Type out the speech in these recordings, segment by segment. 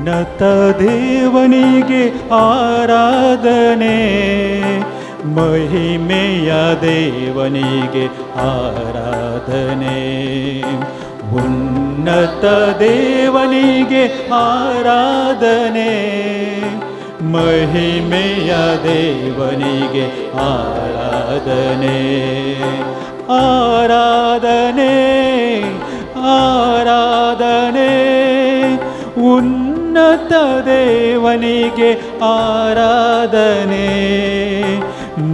ಉನ್ನತ ದೇವನಿಗೆ ಆರಾಧನೆ, ಮಹಿಮೆಯ ದೇವನಿಗೆ ಆರಾಧನೆ. ಉನ್ನತ ದೇವನಿಗೆ ಆರಾಧನೆ, ಮಹಿಮೆಯ ದೇವನಿಗೆ ಆರಾಧನೆ. ಆರಾಧನೆ ಆರಾಧನೆ ಉನ್ನತ ದೇವನಿಗೆ ಆರಾಧನೆ,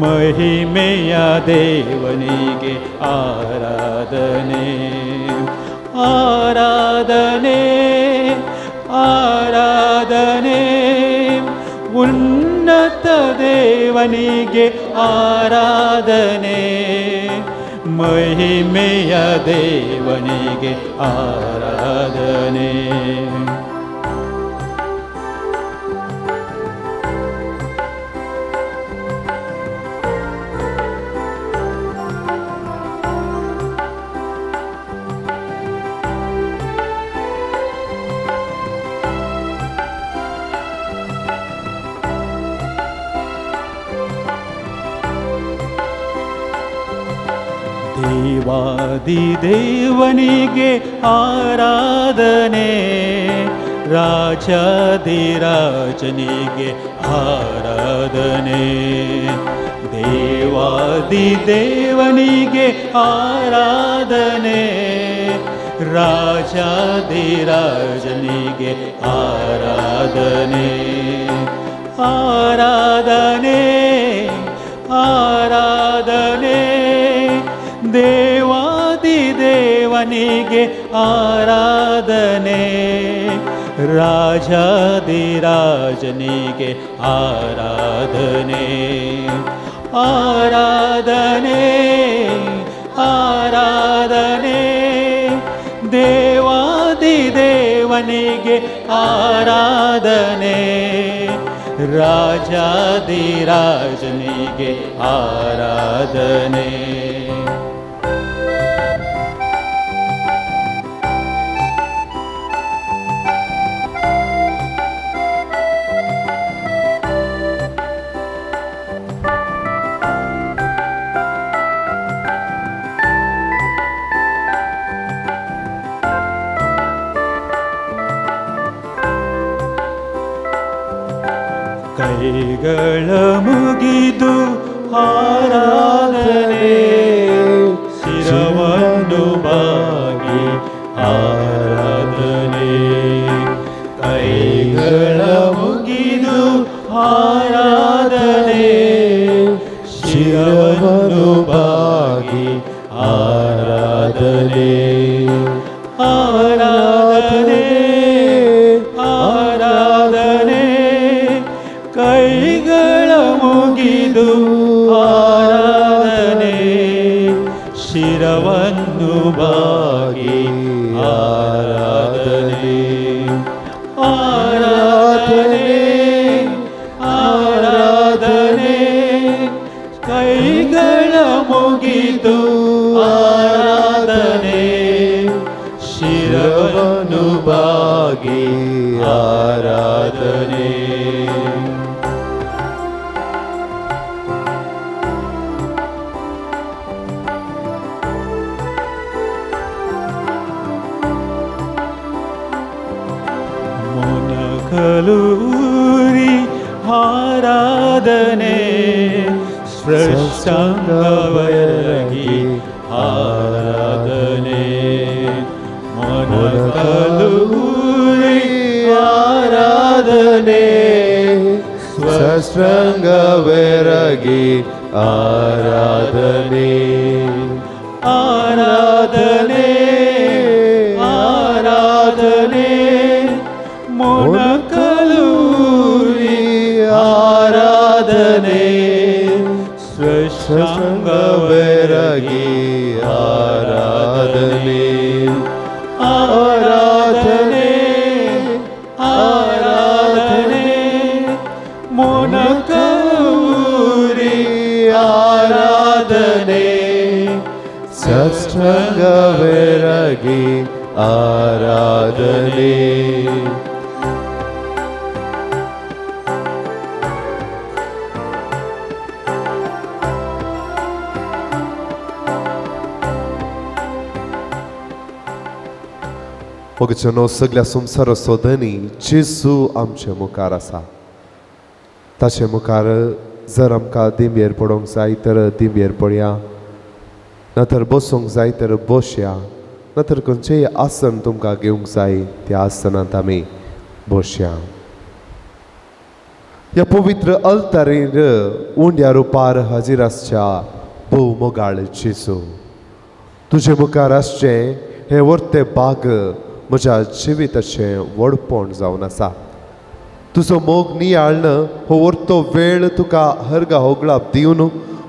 ಮಹಿಮೆಯ ದೇವನಿಗೆ ಆರಾಧನೆ. ಆರಾಧನೆ ಆರಾಧನೆ ಉನ್ನತ ದೇವನಿಗೆ ಆರಾಧನೆ, ಮಹಿಮೆಯ ದೇವನಿಗೆ ಆರಾಧನೆ. ದೇವಾದಿ ದೇವನಿಗೆ ಆರಾಧನೆ, ರಾಜಾದಿರಾಜನಿಗೆ ಆರಾಧನೆ. ದೇವಾದಿ ದೇವನಿಗೆ ಆರಾಧನೆ, ರಾಜಾದಿರಾಜನಿಗೆ ಆರಾಧನೆ. ಆರಾಧನೆ ಆರಾಧನೆ ದೇವಾದಿ ದೇವನಿಗೆ ಆರಾಧನೆ, ರಾಜಾದಿರಾಜನಿಗೆ ಆರಾಧನೆ. ಆರಾಧನೆ ಆರಾಧನೆ ದೇವಾದಿ ದೇವನಿಗೆ ಆರಾಧನೆ, ರಾಜಾದಿರಾಜನಿಗೆ ಆರಾಧನೆ. ಕೈಗಳ ಮುಗಿದು ಆರಾಧನೆ, ಶಿರವನ್ನು ಬಾಗಿ ಆರಾಧನೆ. ಕೈಗಳ ಮುಗಿದು ಆರಾಧನೆ, ಶಿರವನ್ನು ಬಾಗಿ ಆರಾಧನೆ. ಆರಾಧನೆ ಆರಾಧನೆ ಕೈಗಳ ಮುಗಿದು ಆರಾಧನೆ, ಶಿರವನ್ನು ಬಾಗಿ ಆರಾಧನೆ. ಆರಾಧನೆ ಆರಾಧನೆ ಕೈಗಳ ಮುಗಿದು ಆರಾಧನೆ, ಶಿರವನ್ನು ಬಾಗಿ ಆರಾಧನೆ. ಮೊನಕಲೂರಿ ಆರಾಧನೆ, ಸ್ಪೃಶಂಗವರಗಿ ಆರಾಧನೆ. ಮೊನಕಲೂರಿ ಆರಾಧನೆ, ಸ್ವಶೃಂಗವರಗಿ ಆರಾಧನೆ. ಆರಾಧನೆ ಆರಾಧನೆ ಮೊನಕಲೂರಿ ಆರಾಧನೆ, ಸ್ವಶೃಂಗವರಗಿ ಆರಾಧನೆ. ಆರಾಧನೆ ಆರಾಧನೆ ಮೊನಕಲೂರಿ ಆರಾಧನೆ, ಸ್ವಶೃಂಗವರಗಿ ಆರಾಧನೆ. मोगचनो सगळ्या संवसाराचो धनी जेजू आमचे मुखार आसा. ताचे मुखार जर आमकां दिंबेर पडोवंक जाय तर दिंबेर पडया, नातर बसूंक जाय तर बसया, नातर खंयचेंय आसन तुमकां घेवंक जाय त्या आसनांत आमी बसया. ह्या पवित्र अल्तारीर उंड्या रुपार हाजीर आसच्या भोव मोगाळ जेजू, तुजे मुखार आसचें हे वर्ते बाग म्हज्या जिविताचें व्हडपण जावन आसा. तुजो मोग नियाळन हो वर्तो वेळ तुका हरगा होगळाप दिवन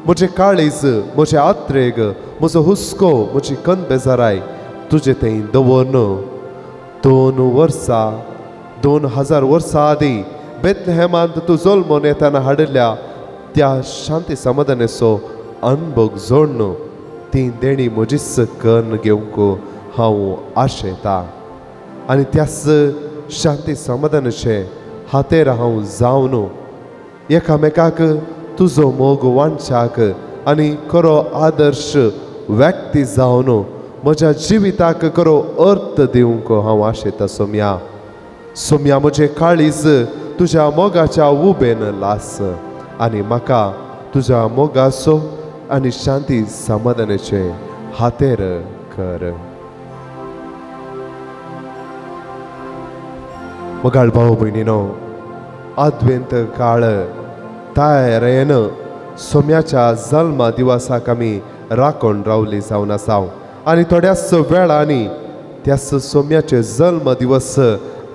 म्हजें काळीज, म्हजें आत्रेग, म्हजो हुस्को, म्हजी कणबेजाराय तुजे थंय दवरन 2000 वर्सां आदीं बेथलेहेमांत तूं जल्मोन येताना हाडिल्ल्या त्या शांती समाधानाचो अनुभव जोडन ती देणी म्हजीच कर्ण घेवंक हांव आशेतां. आनी त्याच शांती समाधानाचे हातेर हांव जावन एकामेकाक तुजो मोग वांचाक आनी खरो आदर्श व्यक्ती जावन म्हज्या जिविताक खरो अर्थ दिवंक हांव आशेतां. सोम्या म्हजें काळीज तुज्या मोगाच्या उबेन लास आनी म्हाका तुज्या मोगाचो आनी शांती समाधानाचे हातेर कर. मोगाळ भाव भयणीनो, आद्वेंत काळ तायरेन सोम्याच्या जल्मा दिवसाक आमी राखण रावली जावन आसा आनी थोड्याच वेळांनी त्याच सोम्याचे जल्म दिवस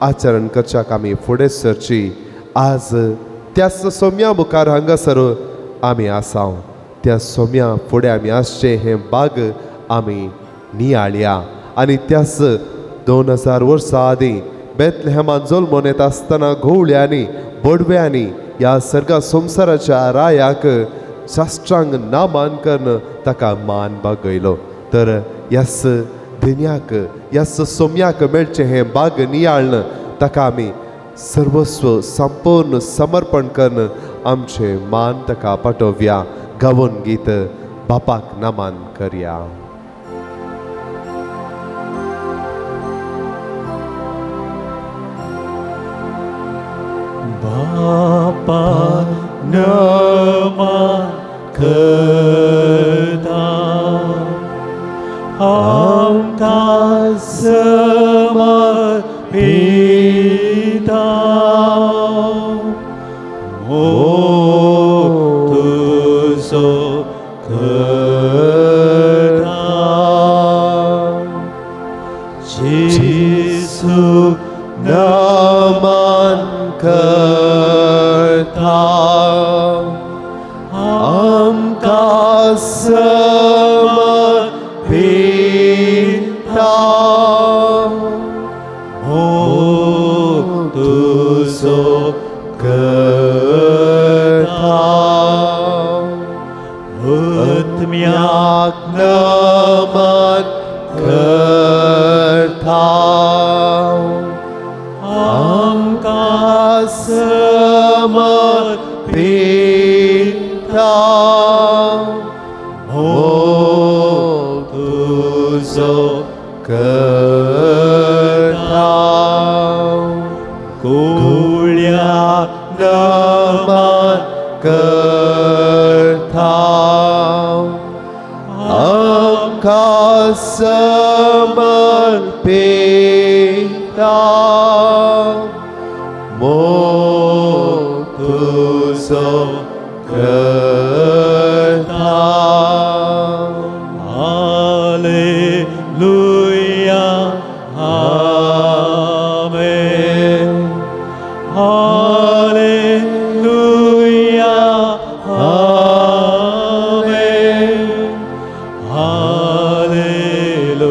आचरण करच्याक आमी फुडें सरची. आज त्याच सोम्या मुखार हांगासर आमी आसा. त्या सोम्या फुडें आमी आसचे हें बाग आमी नियाळया आनी त्याच 2000 वर्सां आदीं बेथलेहेमांत जल्मोन येता आसतना घोवळ्यांनी बडव्यांनी ह्या सर्गा संवसाराच्या रायाक शास्त्रांग नामान करन ताका मान बागयलो. तर ह्याच दिन्याक ह्याच सोम्याक मेळचें हें बाग नियाळन ताका आमी सर्वस्व संपूर्ण समर्पण करन आमचे मान ताका पाठोवया. गावन गीत बापाक नमन करया. बापा नमन करता आमकां समर्पिता. तुजो करता जेजू नमन करता आमकां समर्पिता. तुजो करता आत्म्याक नमन करता आमकां समर्पिता. तुजो करता घोवळ्याक नमन करता आमकां समर्पिता. तुजो करता. हालेलुया आमेन. हालेलुया आमेन. हालेलुया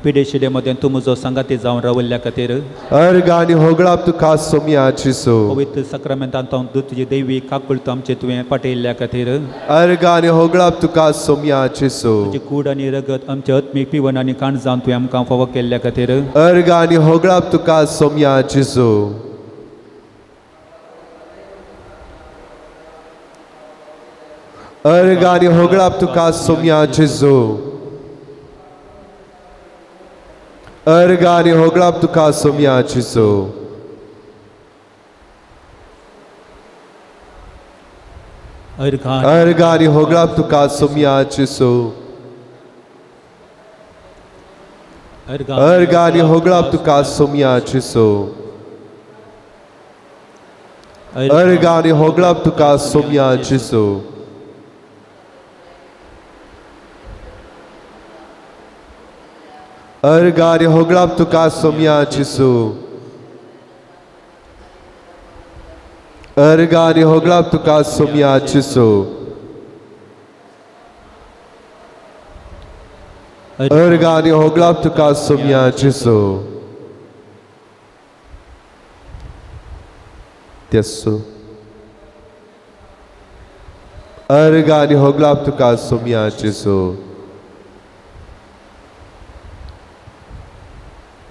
पिडेशिडेमध्ये तूं म्हजो संगाती जावन रावल्ल्या खातीर अर्ग आनी होगळाप तुका सोम्या जिसू पवित्र सक्रामेंतांत हांव तुजी दैवी काकूळट आमचे तुवें पाटयल्ल्या खातीर अर्ग आनी होगळाप तुका सोम्या जिसू तुजी कूड आनी रगत आमचे आत्मीक पिवण आनी काण जावन तुवें आमकां फावो केल्ल्या खातीर अर्ग आनी होगळाप तुका सोम्या जिसू अर्ग आनी होगळाप तुका सोम्या जिसू अर्ग आनी होगळाप तुका सोम्या जिसू अर्ग आनी होगळाप तुका सोम्या जिसू अर्ग आनी होगळाप तुका सोम्या जिसू अर्ग आनी होगळाप तुका सोम्या जिसू अर्ग आनी होगळाप तुका सोम्या जिसू अर्ग आनी होगळाप तुका सोम्या जिसू अर्ग आनी होगळाप तुका सोम्या जिसू त्यसू अर्ग आनी होगळाप तुका सोम्या जिसू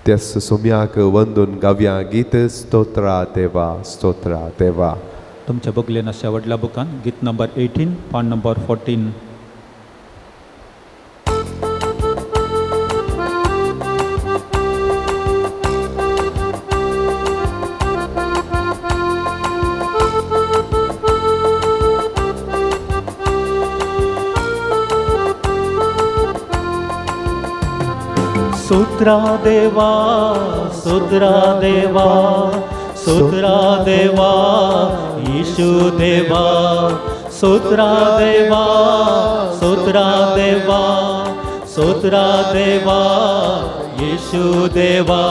त्यस सोम्याक वंदून गावया गीत स्तोत्रा देवा तुमच्या बगलेन अशा व्हडल्या बुकान गीत नंबर 18 पान नंबर 14 स्तोत्रा देवा स्तोत्रा देवा स्तोत्रा देवा यीशु देवा स्तोत्रा देवा स्तोत्रा देवा स्तोत्रा देवा ಯೇಸು ದೇವಾ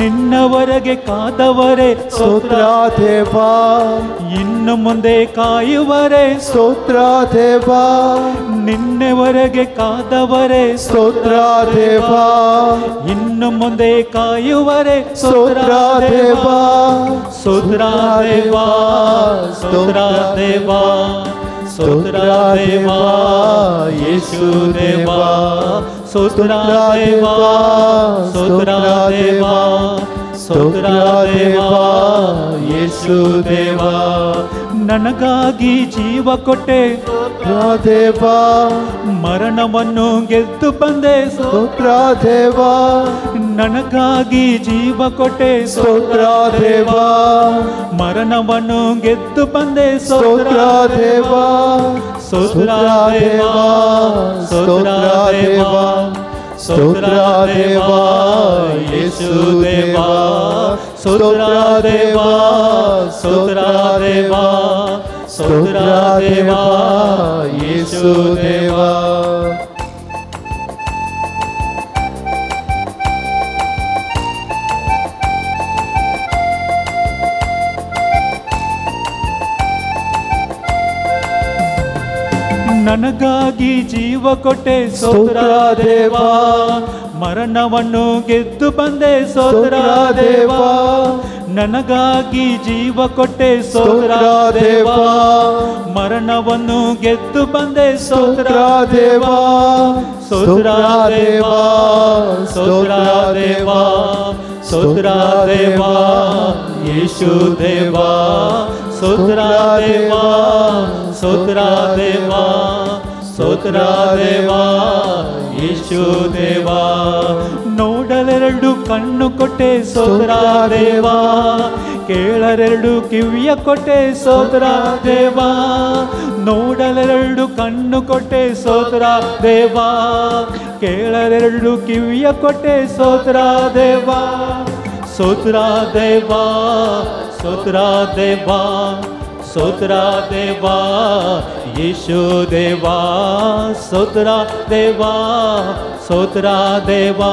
ನಿನ್ನವರೆಗೆ ಕಾದವರೇ ಸ್ತೋತ್ರ ದೇವಾ ಇನ್ನು ಮುಂದೆ ಕಾಯುವರೇ ಸ್ತೋತ್ರ ದೇವಾ ನಿನ್ನೆವರೆಗೆ ಕಾದವರೇ ಸ್ತೋತ್ರ ದೇವಾ ಇನ್ನು ಮುಂದೆ ಕಾಯುವರೇ ಸ್ತೋತ್ರ ದೇವಾ ಸ್ತೋತ್ರ ದೇವಾ ಸ್ತೋತ್ರ ದೇವಾ ಸ್ತೋತ್ರ ದೇವಾ ಯೇಸು ದೇವಾ ಸ್ತೋತ್ರ ದೇವಾ ಸ್ತೋತ್ರ ದೇವಾ ಸ್ತೋತ್ರ ದೇವಾ ಯೇಸು ದೇವಾ ನನಗಾಗಿ ಜೀವ ಕೊಟ್ಟೆ ಸ್ತೋತ್ರ ದೇವಾ ಮರಣವನ್ನು ಗೆದ್ದು ಬಂದೆ ಸ್ತೋತ್ರ ದೇವಾ ನನಗಾಗಿ ಜೀವ ಕೊಟ್ಟೆ ಸ್ತೋತ್ರ ದೇವಾ ಮರಣವನ್ನು ಗೆದ್ದು ಬಂದೆ ಸ್ತೋತ್ರ ದೇವಾ ಸ್ತೋತ್ರ ದೇವಾ ಸ್ತೋತ್ರ ದೇವಾ ಸ್ತೋತ್ರ ದೇವಾ ಯೇಸು ದೇವಾ ಸ್ತೋತ್ರ ದೇವಾ ಸ್ತೋತ್ರ ದೇವಾ ಸ್ತೋತ್ರ ದೇವಾ ಯೇಸು ದೇವಾ ನನಗಾಗಿ ಜೀವ ಕೊಟ್ಟೆ ಸ್ತೋತ್ರ ದೇವಾ ಮರಣವನ್ನು ಗೆದ್ದು ಬಂದೆ ಸ್ತೋತ್ರ ದೇವಾ ನನಗಾಗಿ ಜೀವ ಕೊಟ್ಟೆ ಸ್ತೋತ್ರ ದೇವಾ ಮರಣವನ್ನು ಗೆದ್ದು ಬಂದೆ ಸ್ತೋತ್ರ ದೇವಾ ಸ್ತೋತ್ರ ದೇವಾ ಸ್ತೋತ್ರ ದೇವಾ ಸ್ತೋತ್ರ ದೇವಾ ಯೇಸು ದೇವಾ ಸ್ತೋತ್ರ ದೇವಾ ಸ್ತೋತ್ರ ದೇವಾ ಸ್ತೋತ್ರ ದೇವಾ ಯೇಸು ದೇವಾ ನೋಡಲೆರಡು ಕಣ್ಣು ಕೊಟ್ಟೆ ಸ್ತೋತ್ರ ದೇವಾ ಕೇಳಲೆರಡು ಕಿವಿಯ ಕೊಟ್ಟೆ ಸ್ತೋತ್ರ ದೇವಾ ನೋಡಲೆರಡು ಕಣ್ಣು ಕೊಟ್ಟೆ ಸ್ತೋತ್ರ ದೇವಾ ಕೇಳಲೆರಡು ಕಿವಿಯ ಕೊಟ್ಟೆ ಸ್ತೋತ್ರ ದೇವಾ ಸ್ತೋತ್ರ ದೇವಾ ಸ್ತೋತ್ರ ದೇವಾ ಸ್ತೋತ್ರ ದೇವಾ ಯೇಸು ದೇವಾ ಸ್ತೋತ್ರ ದೇವಾ ಸ್ತೋತ್ರ ದೇವಾ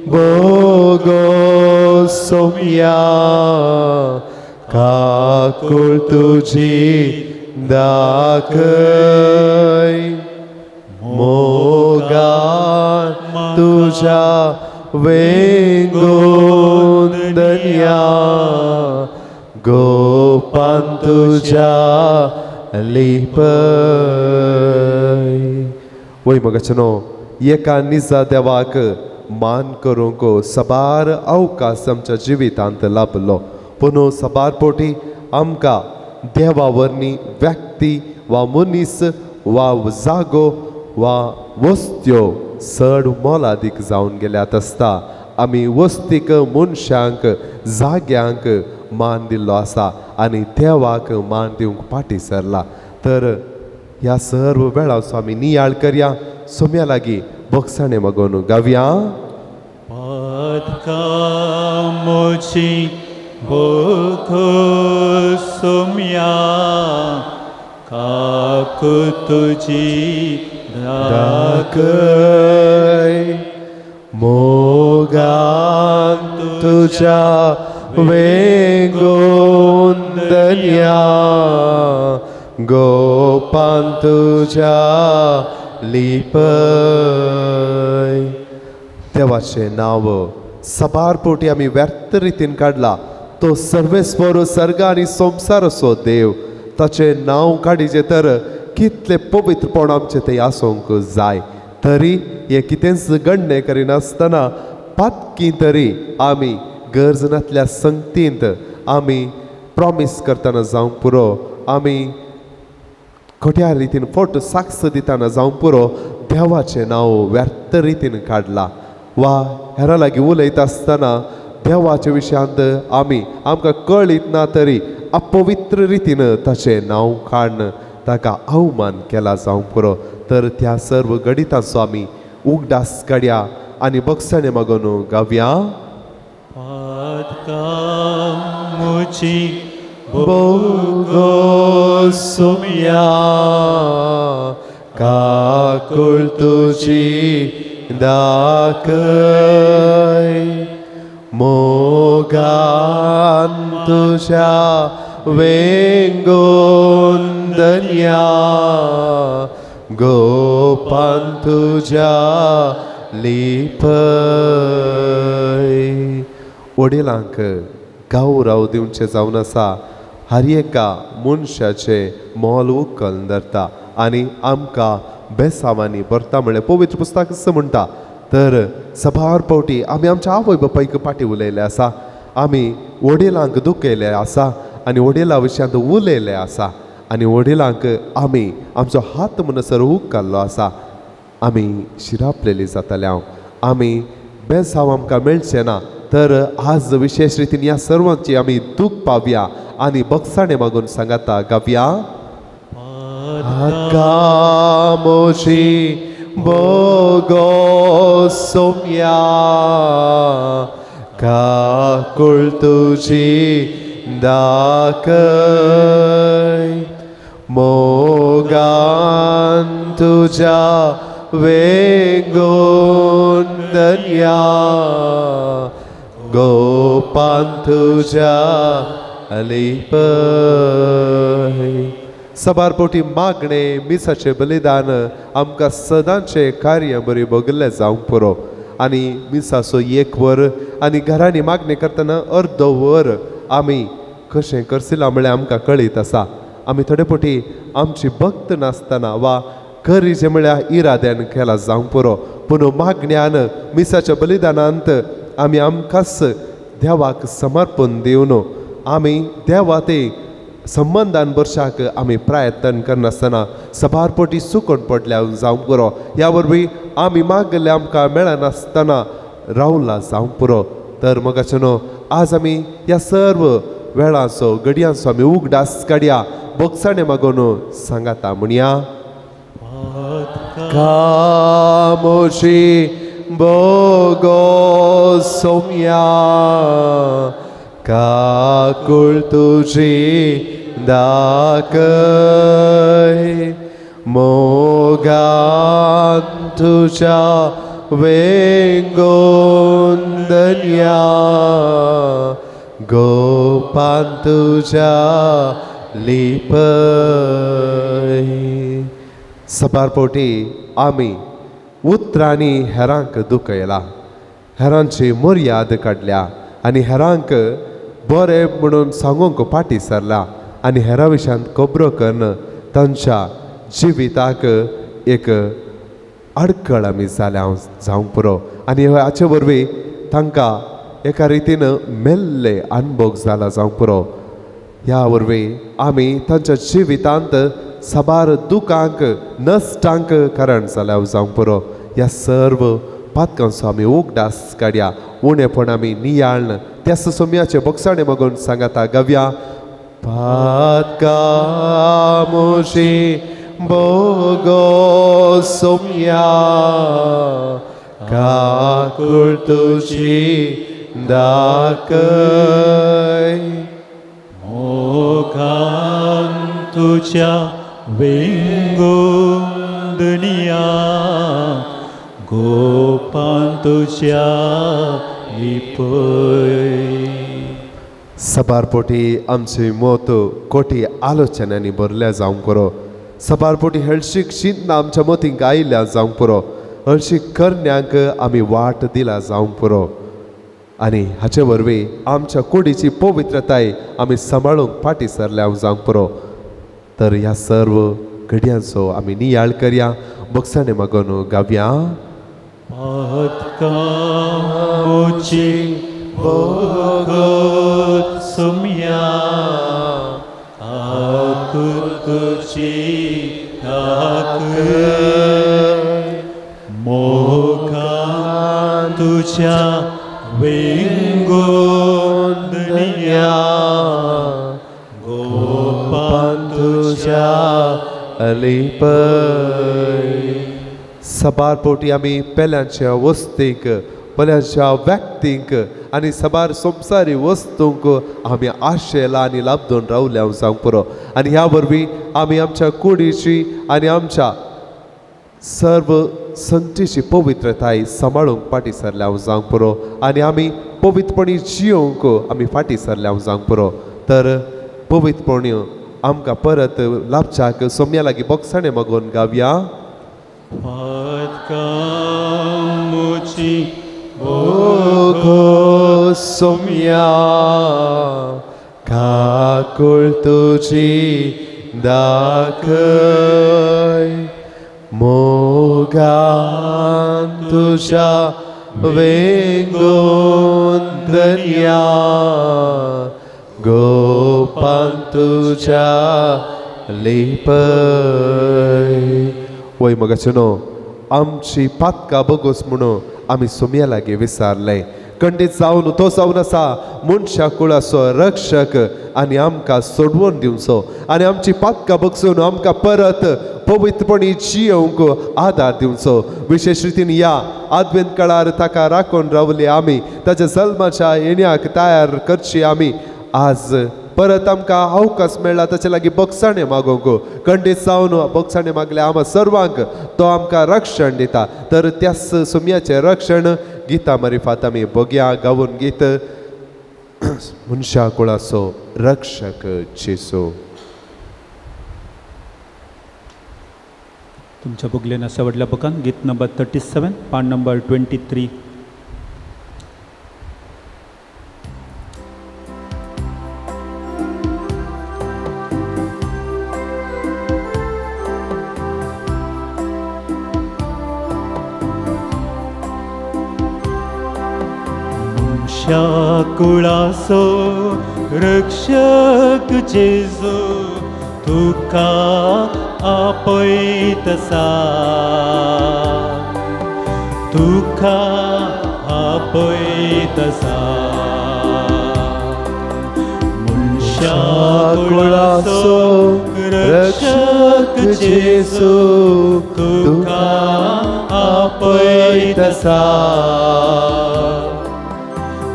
बोगो सोम्या काकुळ तुझी दाखय मोगान तुझ्या वेंगोंदन्या गोपान तुझ्या लिपय वय मगचनो एका निजा देवाक मान करूंक सबार अवकाश आमच्या जिवितांत लाभलो पुनो सबार पोटी आमकां देवावरनी व्यक्ती वा मनीस वा जागो वा वस्तू चड मोलादीक जावन गेल्यात आसता आमी वस्तीक मनशांक जाग्यांक मान दिल्लो आसा आनी देवाक मान दिवंक फाटी सरला तर ह्या सर्व वेळाचो आमी नियाळ करया सोम्या लागीं बक्षाणे मागून गावया मोची बोखो सोम्या काकू तुझी दाखय मोगान तुझ्या वेंगोंदन्या गोपान तुझ्या लिपय देवाचे नाव सबार पोटी आमी व्यर्थ रितीन काडला तो सर्वेस्वर सर्ग आनी संसार असो देव ताचे नाव काडिचे तर कितले पवित्रपण आमचे ते आसूंक जाय तरी हे कितेंच गणने करिनासतना पातकी तरी आमी गरजनांतल्या संगतींत आमी प्रॉमिस करतना जावंक पुरो आमी खोट्या रितीन फोट साक्ष दितना जावंक पुरो देवाचें नांव व्यर्थ रितीन काडला वा हेरा लागीं उलयता आसतना देवाच्या विशयांत आमी आमकां कळीत ना तरी अपवित्र रितीन ताचें नांव काडन ताका अवमान केला जावंक पुरो तर त्या सर्व गणितांचो आमी उगडास काडया आनी बक्षाणे मागून गावया मुची बोगो सोम्या काकुळ तुझी दाखय मोगान तुझ्या वेंगोंदन्या गोपान तुझ्या लिपय वडिलांक गौरव दिवचे जावन आसा हर एका मनशाचे मोल उखल धरता आनी आमकां बेसावांनी भरता म्हळ्यार पवित्र पुस्तक म्हणटा तर सबार पावटी आमी आमच्या आवय बापायक फाटी उलयले आसा आमी वडिलांक दुखयले आसा आनी वडिलां विशयांत उलयले आसा आनी वडिलांक आमी आमचो हात म्हणसर उखल्लो आसा आमी शिरापलेली जाताल्या आमी बेसांव आमकां मेळचें ना तर आज विशेष रितीन ह्या सर्वांची आमी दूख पावया आनी बक्षाणे मागून सांगाता गावया मोशी बोगो सोम्या काकुळ तुझी दाखय मोगान तुझ्या वेंगोंदन्या गोपान तुझ्या लिपय सबार पोटी मागणे मिसाचे बलिदान आमकां सदांचे कार्य बरी भोगले जावंक पुरो आनी मिसाचो एक वर आनी घरांनी मागणी करतना अर्द वर आमी कशें करसिला म्हळ्यार आमकां कळीत आसा आमी थोडे पोटी आमची भक्त नासतना वा गरजे म्हळ्यार इराद्यान केला जावंक पुरो पूण मागण्यान मिसाच्या बलिदानांत आमी आमकांच देवाक समर्पण दिवन आमी देवा ते संबंधान वर्षाक आमी प्रयत्न करनासतना सबार पोटी सुकोन पडल्या जावंक पुरो ह्या वरवीं आमी मागले आमकां मेळनासतना रावला जावंक पुरो तर मगाचनो आज आमी ह्या सर्व वेळांचो घडयांचो आमी उगडास काडया बक्षाणे मागून सांगाता म्हणया कामोशी बोगो सोम्या काकुळ तुझी दाखय मोगान तुझ्या वेंगोंदनिया गोपान तुझ्या लिपय सबारपोटी आमी उतरांनी हेरांक दुखयला हेरांची मर्याद काडल्या आनी हेरांक बरें म्हणून सांगूंक फाटी सरला आनी हेरां विशयान खबरो करून तांच्या जिविताक एक अडखळ आमी जाल्या जावंक पुरो आनी हाचे वरवीं तांकां एका रितीन मेल्ले अनुभव जाला जावंक पुरो ह्या वरवीं आमी तांच्या जिवितांत साबार दुखांक नश्टांक कारण जाल्या जावंक पुरो ह्या सर्व पातकांचो आमी उगडास काडया उणेपण आमी नियाळन त्या सोम्याचे बोगसाणे मागून सांगाता गावया पातका मोशी बोगो सोम्या काकुळ तुजी दाखय मोगान तुझ्या वेंगोंदनिया गोपान तुझ्या लिपय सबारपोटी आमची मोत कोटी आलोचनांनी भरल्या जावंक पुरो सबारपोटी हळशीक चिंतना आमच्या मोतींक आयिल्ल्या जावंक पुरो हळशीक करण्यांक आमी वाट दिला जावंक पुरो आनी हाचे वरवीं आमच्या कुडीची पवित्रताय आमी सांबाळूंक फाटी सरल्या जावंक पुरो तर ह्या सर्व घडयांचो आमी नियाळ करया बोगसाणे मागून गावया पातकामोची भोगत सोम्या आकुर्तुची दाखय मोगान तुझ्या वेंगोंदनिया गोपान तुझ्या लिपय सबारपोटी आमी पेल्यांच्या वस्तीक पेल्यांच्या व्यक्तींक आनी सबार संवसारी वस्तूंक आमी आशेला आनी लाभदून रावल्या जावंक पुरो आनी ह्या वरवीं आमी आमच्या कुडीची आनी आमच्या सर्व संतीची पवित्रताय सांबाळूंक फाटी सरल्या जावंक पुरो आनी आमी पवित्रपणी जियोंक आमी फाटी सरल्या जावंक पुरो तर पवित्रपणी आमकां परत लाभच्याक सोम्या लागीं बोगसाणे मागून गावया पातकामोची भोगो सोम्या काकुळ तुजी दाखय मोगान तुझ्या वेंगोंदनिया गोपान तुझ्या लिपय वय मगाचनो आमची पातकां बगोस म्हणून आमी सोम्या लागीं विचारलें खंडीत जावन तो जावन आसा मनशा कुळाचो रक्षक आनी आमकां सोडवून दिवचो आनी आमची पातकां बगसून आमकां परत पवित्रपणी जियोंक आदार दिवचो विशेष रितीन ह्या आदवेंत काळार ताका राखून रावले आमी ताच्या जल्माच्या येण्याक तयार करची आमी आज परत आमकां अवकाश मेळ्ळा ताचे लागीं बोगसाणे मागोंक खंडीत जावन बोगसाणे मागले आम्हा सर्वांक तो आमकां रक्षण दिता तर त्याच सोम्याचें रक्षण गिता मारिफात आमी बोगया गावून गीत मनशा कुळाचो रक्षक जेसू तुमच्या बुगलेन आसा व्हडल्या बुकान गीत नंबर 37 पान नंबर 23 कुळासो रक्षक जेजू तुका आपयतसा तुका आपयतसा मनशा कुळासो रक्षक जेजू तुका आपयतसा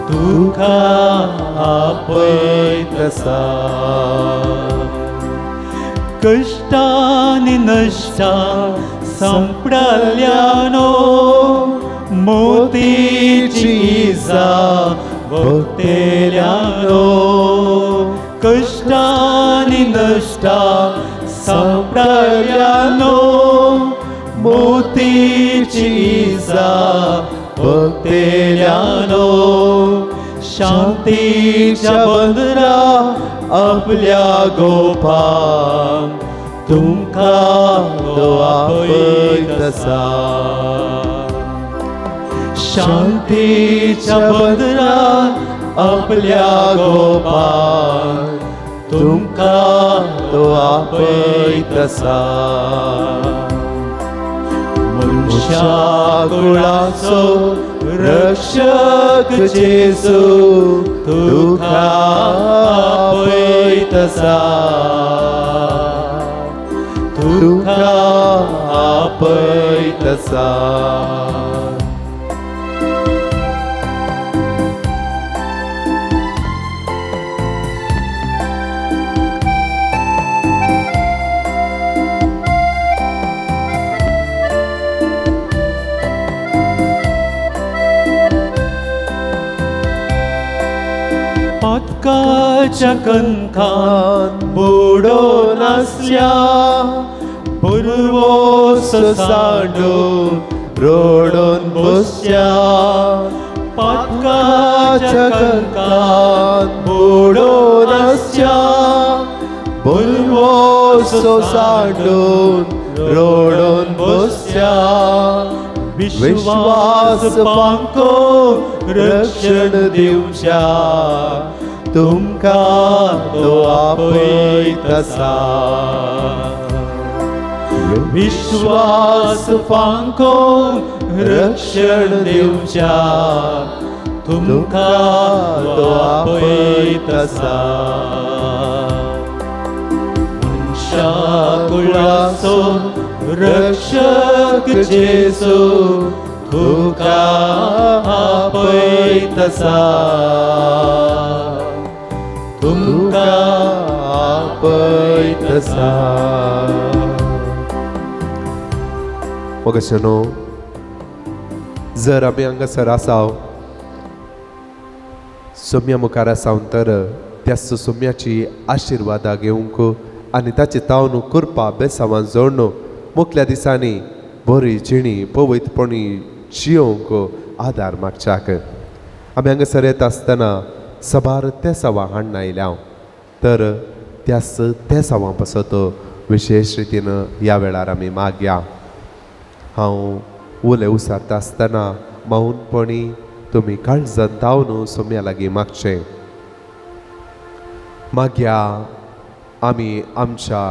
तुका आपयतसा कष्टांनी नश्टां संपडाल्यानो मोतीची इजा भोगतेल्यानो कष्टांनी नष्टा सांपडल्यानो मोतीची इजा भोगतेल्यानो शांतीच्या बंदरा आपल्या गोपान तुमकां तो आपयतसा शांतीच्या बंदरा आपल्या गोपान तुमकां तो आपयतसा मनुष्या कुळाचो रक्षक जेसू तुका आपयतसा तुका आपयतसा पातकाच्या कणकांत बुडोन आसल्या पुरवोस सांडून रोडून बसल्या पातकाच्या कणकांत बुडोन आसल्या पुरवोस सांडून रोडून बसल्या विश्वास पांको रक्षण दिवच्या तुमकां तो आपयतसा विश्वास पांको रक्षण दिवच्या तुमकां तो आपयतसा मनशा कुळाचो रक्षक जेसू तुका आपयतसा तुमका आपयतसा मोगशनो जर आमी हांगासर आसाव सोम्या मुखार आसाव तर त्या सोम्याची आशिर्वादा घेवंक आनी ताची तावन करपा बेसांवां जोडून मुखल्या दिसांनी बरी जिणी पवित्रपणी जियोवंक आदार मागच्याक आमी हांगासर येता आसतना सबार ते सवां हाडून आयल्या तर त्यास ते सवां पासत विशेष रितीन ह्या वेळार आमी मागया हांव उलें उसारता आसतना मौनपणी तुमी काळजांत धांवन सोम्या लागीं मागचें मागया आमी आमच्या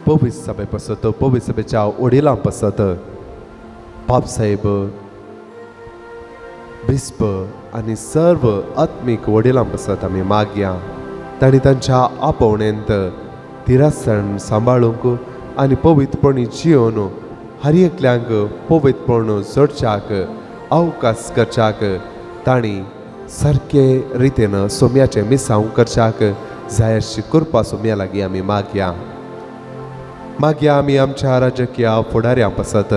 पवित्र सभे पासत पवित्र सभेच्या वडिलां पासत पाप साहेब बिस्प आनी सर्व आत्मीक वडिलां पासत आमी मागया तांणी तांच्या आपोवणेंत तिरासण सांबाळूंक आनी पवित्रपणी जियोवन हर एकल्यांक पवित्रपण जोडच्याक अवकाश करच्याक तांणी सारके रितीन सोम्याचें मिसांव करच्याक जायरशी करपा सोम्या लागीं आमी मागया आमी आमच्या राजकीय फुडाऱ्यां पासत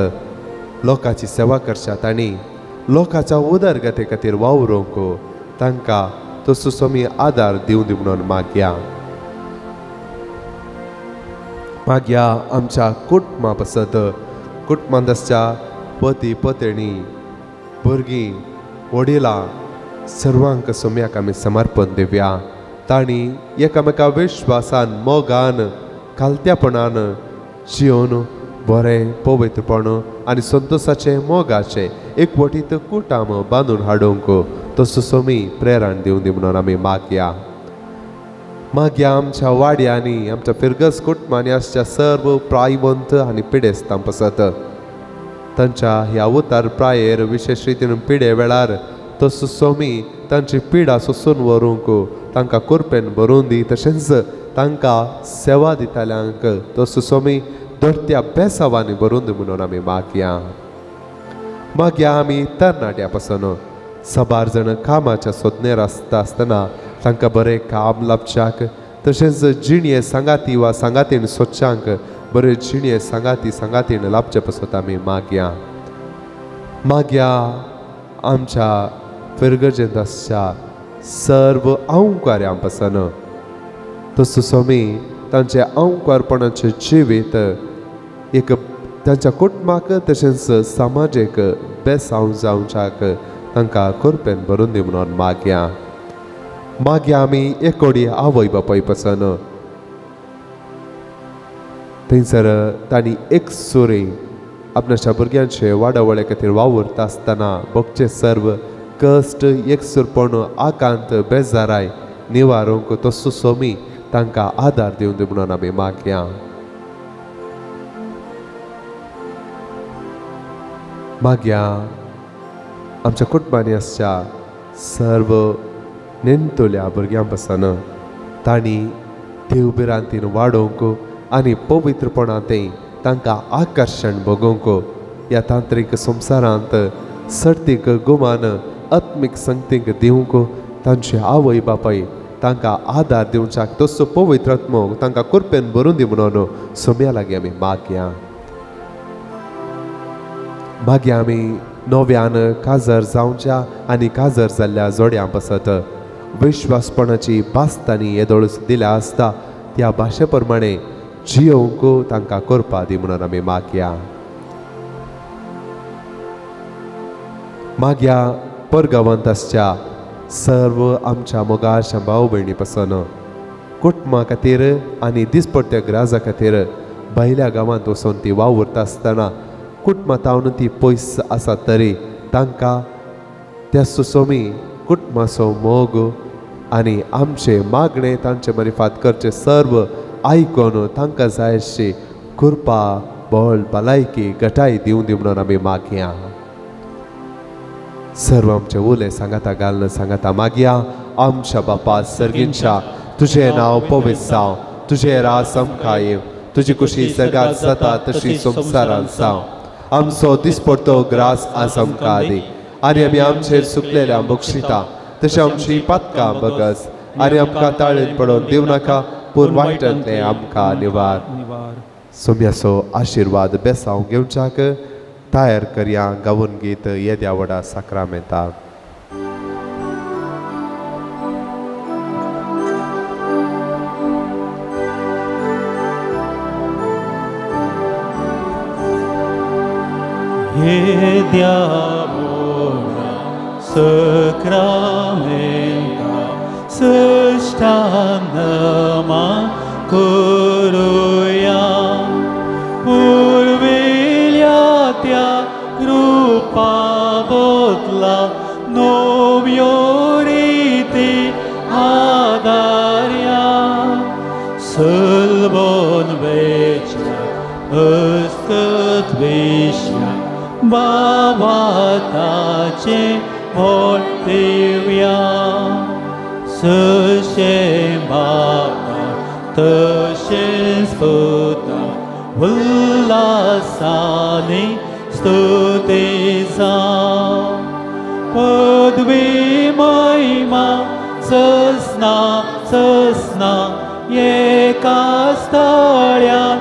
लोकांची सेवा करच्यात आनी लोकांच्या उदरगते खातीर वावरूंक तांकां तसो सोमी आदार दिवं दी म्हणून मागया आमच्या कुटुंबा पासत कुटुंबांत आसच्या पती पत्नी भुरगीं वडिलां सर्वांक सोम्याक आमी समर्पण दिवया तांणी एकामेका विश्वासान मोगान कालत्यापणान जियोवन बरें पवित्रपण आनी संतोशाचें मोगाचें एकवटीत कुटाम बांदून हाडूंक तसो सोमी प्रेरण दिवं दी म्हणून आमी मागया आमच्या वाड्यांनी आमच्या फिरगस कुटुंबांनी आसच्या सर्व प्रायवंत आनी पिडेस्तां पासत तांच्या ह्या उतार प्रायेर विशेष रितीन पिडे वेळार तसो सोमी तांची पिडा सोसून व्हरूंक तांकां कुरपेन भरून दी तशेंच तांकां सेवा दिताल्यांक तसो सोमी धरत्या बेसावांनी भरून दी म्हणून आमी मागया आमी तरणाट्या पासून सबार जाण कामाच्या सोदनेर आसता आसतना तांकां बरें काम लाभच्याक तशेंच जिणये सांगाती वा सांगातीन सोदच्यांक बरे जिणये सांगातीन लाभचे पासत आमी मागया आमच्या फिरगर्जेंदासच्या सर्व अवंकार्यां पासन तसो स्वामी तांचे अवंकारपणाचे जिवीत एक तांच्या कुटुंबाक तशेंच समाजीक बेसांव जावच्याक तांकां कृपेन भरून दी म्हणून मागया आमी एकोडी आवय बापाय पासन थंयसर तांणी एक सुरी आपणाच्या भुरग्यांचे वाडावळे खातीर वावुरता आसतना भोगचे सर्व कश्ट एकसुरपण आकांत बेजाराय निवारूंक तसो स्वामी तांकां आदार दिवन दी म्हणून आमी मागया आमच्या कुटुंबांनी आसच्या सर्व नेणतोल्या भुरग्यां पासन तांणी देवबिरांतीन वाडोवंक आनी पवित्रपणांतय तांकां आकर्शण भोगोवंक ह्या तांत्रीक संवसारांत सर्तीक गुमान आत्मीक संगतीक दिवंक तांचे आवय बापाय तांकां आदार दिवच्याक तसो पवित्र आत्मो तांकां कृपेन भरून दी म्हणून सोम्या लागीं आमी मागया आमी नव्यान काजर जावच्या आनी काजर जाल्ल्या जोड्यां पासत विश्वासपणाची बास्तांनी येदोळस दिल्या आसता त्या भाशे प्रमाणे जियोवंक तांकां करपा दी म्हणून आमी मागया परगांवांत आसच्या सर्व आमच्या मोगाच्या भाव भयणी पासून कुटुंबा खातीर आनी दिसपट्ट्या ग्राजा खातीर भायल्या गांवांत वचून ती वावुरता आसतना कुटुंबांतावन ती पयस आसा तरी तांकां त्या सुसोमी कुटुंबाचो मोग आनी आमचे मागणे तांचे मरिफात करचे सर्व आयकून तांकां जाय अशी कृपा बळ भलायकी गटाय दिवन दी म्हणून आमी मागया सर्व आमचे उले सांगाता घालून सांगाता मागया आमच्या बापा सर्गींच्या तुझे नांव पवित्र जावं तुझे रास आमकां येव तुजी कुशी सगात जाता तशी संवसारांत जावं आमचो दिसपट्टो ग्रास आज आमकां दी आनी आमी आमचेर सुकलेल्या बक्षिता तशें आमची पातकां बगस आनी आमकां ताळेन पडोवन दिव नाका पूण वायटांतले आमकां निवार सोम्याचो आशिर्वाद बेसांव घेवच्याक तयार करया गावून गीत येद्या वडा साक्रामेंताक येद्या वडा साक्रामेंताक सष्टांगमा करूया पुर्विल्या त्या रूपा बदला नव्यो रीती आदार्या सलबोन वेच्या अस्तत वेश्या बाबाताचे पोटिव्या सशे बाबा तशेंच पुता उल्लासाने स्तुती जावं पदवी महिमा ससना ससना एका स्थळ्यान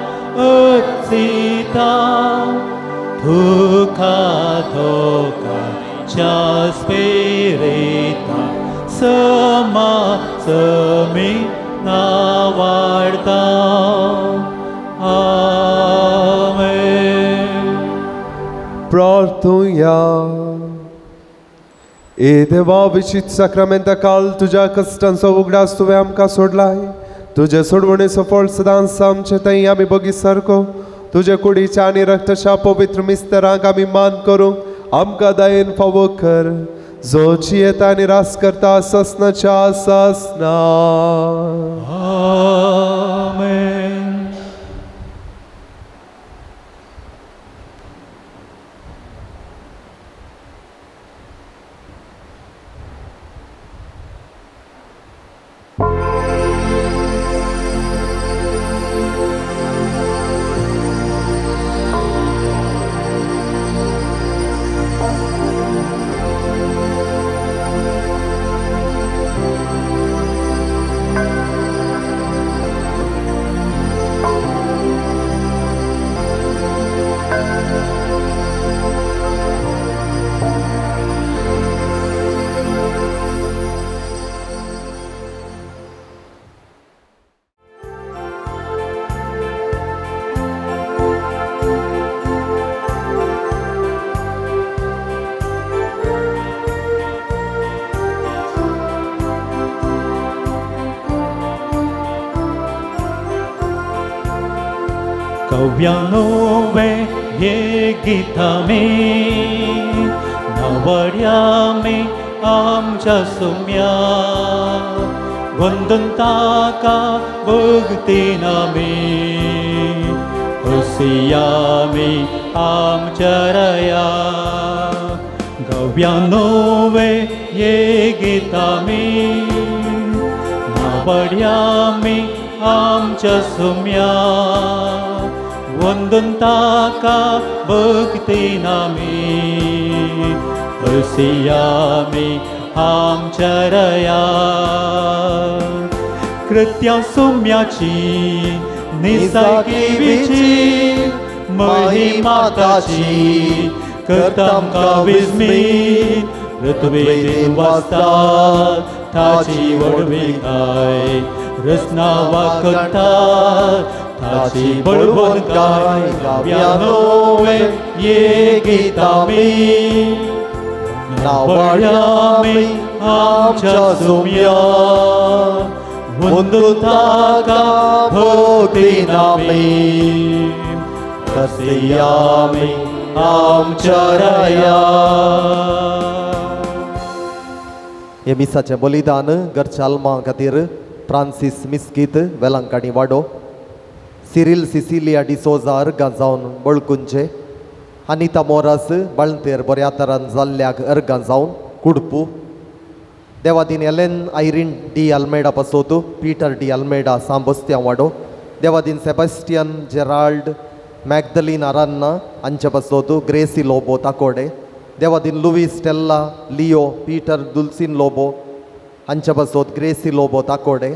अचिता तुका तोकाच्या स्पिरिता समा समी नावाडता आमेन. प्रार्थुया ए देवा विचित साक्रामेंता काल तुझ्या कष्टांचो उगडास तुवें आमकां सोडलाय तुझे सोडवणेचो फळ सदांच आमचे थंय आमी बगी सारको तुझे कुडीच्या आनी रक्ताच्या पवित्र मिस्तरांक आमी मान करूंक आमकां दयेन फावो कर जो जियेता आनी रास करता ससनाच्या ससना आमेन. गव्यानोवे येगीत आमी नवड्यामी आमच्या सुम्या वंदन ताका भक्तीन आमी हसियामी आमच्या रया गव्यानोवे येगीत आमी नवड्यामी आमच्या सुम्या वंदन ताका भक्तीन आमी हसियामी आमच्या रया कृत्यां सुम्याची निसर्गिवीची महिमा ताची करतामकां विस्मीत ऋतुवेदीन वाचतात ताची वडविकाय रचना वाकतात ताची बळवंतकाय गव्यानोवे येगीत आमी नवड्यामी आमच्या सुम्या वंदन ताका भक्तीन आमी हसियामी आमच्या रया. हे मिसाचें बलिदान घरच्या आल्मां खातीर फ्रांसीस मिस्कीत वेलांकाणी वाडो, सिरिल सिसिलिया डिसोजा अर्गां जावन बळकुंचे, अनिता मोरास बाळंतेर बऱ्या तरान जाल्ल्याक अर्गां जावन कुडपू, देवादीन एलेन आयरीन डी आल्मेडा पसोतो, पीटर डी आल्मेडा सांबस्त्या वाडो, देवादीन सेबॅस्टियन जेराल्ड मॅग्दलीन आरान्ना हांचे पसोतो, ग्रेसी लोबो ताकोडे, देवादीन लुईस स्टेल्ला लिओ पीटर दुल्सिन लोबो हांचे पसोत ग्रेसी लोबो ताकोडे,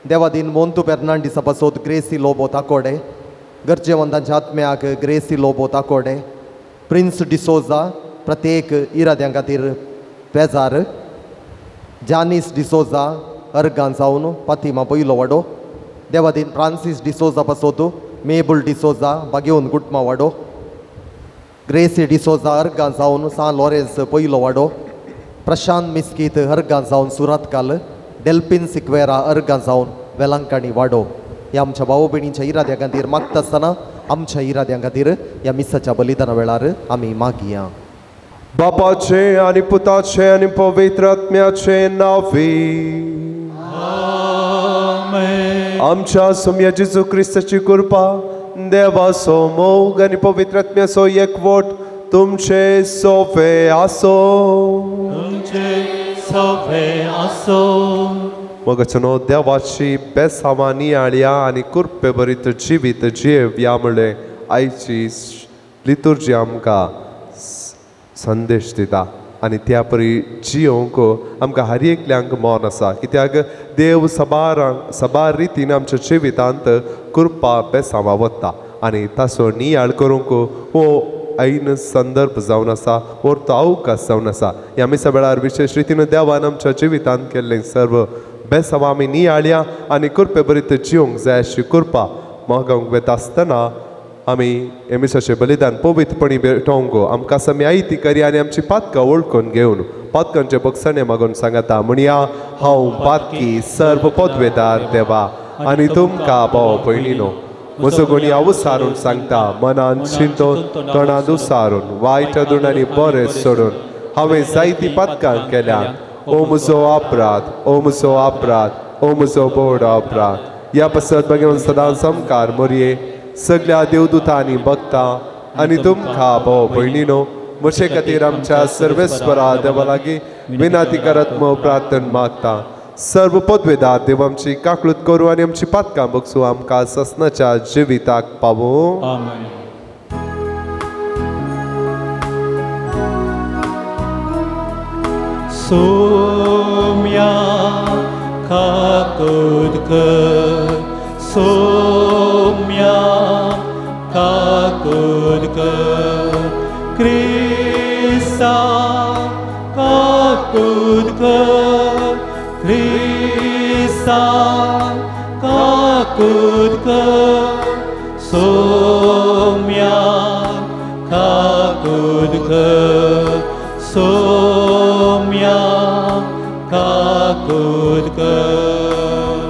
देवादीन मोंतू फेर्नांडीसा पसोत ग्रेसी लोबो ताकोडे, गरजेवंतांच्या आत्म्याक ग्रेसी लोबो ताकोडे, प्रिन्स डिसोजा प्रत्येक इराद्यां खातीर पेजार, जानीस डिसोजा अर्गां जावन पातिमा पयलो वाडो, देवादीन फ्रांसीस डिसोजा पसोतो मेबल डिसोजा बागेवन गुटमा वाडो, ग्रेसी डिसोजा अर्गां जावन सान लॉरेन्स पयलो वाडो, प्रशांत मिस्कीत अर्गां जावन सुरातकाल, डेल्पिन सिक्वेरा अर्गां जावन वेलांकाणी वाडो. ह्या आमच्या भाऊ भयणींच्या इराद्या खातीर मागता आसतना आमच्या इराद्यां खातीर ह्या मिसाच्या बलिदाना वेळार आमी मागया. बापाचे आनी पुताचे आनी पवित्र आत्म्याचे नावी आमच्या सुम्या जेजू क्रिस्ताची कृपा, देवाचो मोग आनी पवित्र आत्म्याचो एकवट तुमचे सोबे आसो. मगचनो देवाची बेसांवां नियाळ्या आनी कुर्पे भरीत जिवीत जीव ह्या म्हणले आयची लितुर्जी आमकां संदेश दिता आनी त्या परी जियोंक आमकां हर एकल्यांक मोन आसा, कित्याक देव सबार रितीन आमच्या जिवितांत कृपा बेसांवां वता आनी ताचो नियाळ करूंक हो ऐन संदर्भ जावन आसा, तो अवकाश जावन आसा. ह्या मिसा वेळार विशेष रितीन देवान आमच्या जिवितांत केल्लें सर्व बेसांवां आमी नियाळ्या आनी कृपे भरीत जियोंक जाय अशी कृपा मागोंक वेता आसतना आमी हे मिसाचें बलिदान पवित्रपणी भेटोवंक आमकां आमी आयती करया आनी आमची पातकां वळखून घेवन पातकांचे बक्षणे मागून सांगता. म्हणया हांव पातकी सर्व पदवेदार देवा आनी तुमकां भाव भयणीनो म्हजो गुणी अवसारून सांगता, मनान चिंतून तोंडांत उसारून वायट धूण आनी बरें सोडून हांवें जायतीं पातकां केल्यात. ओ म्हजो अपराध, ओ म्हजो अपराध, ओ म्हजो बोड अपराध. ह्या पसत बघून सदांच समकार मोरये सगळ्या देवदूतांनी भक्तां आनी तुमकां भाव भयणीनो म्हजे खातीर आमच्या सर्वेस्वरा देवा लागीं विनाती करत प्रार्थना मागता. सर्व पदवेदार देव आमची काकळूत करूं आनी आमची पातकां बगसूं आमकां ससनाच्या जिविताक पावूं. सोम्या काकूत कर, सोम्या काकूत कर, क्रिस्ता काकूत कर, क्रिस्ता काकूत कर, सोम्या काकूत कर, सोम्या काकूत कर.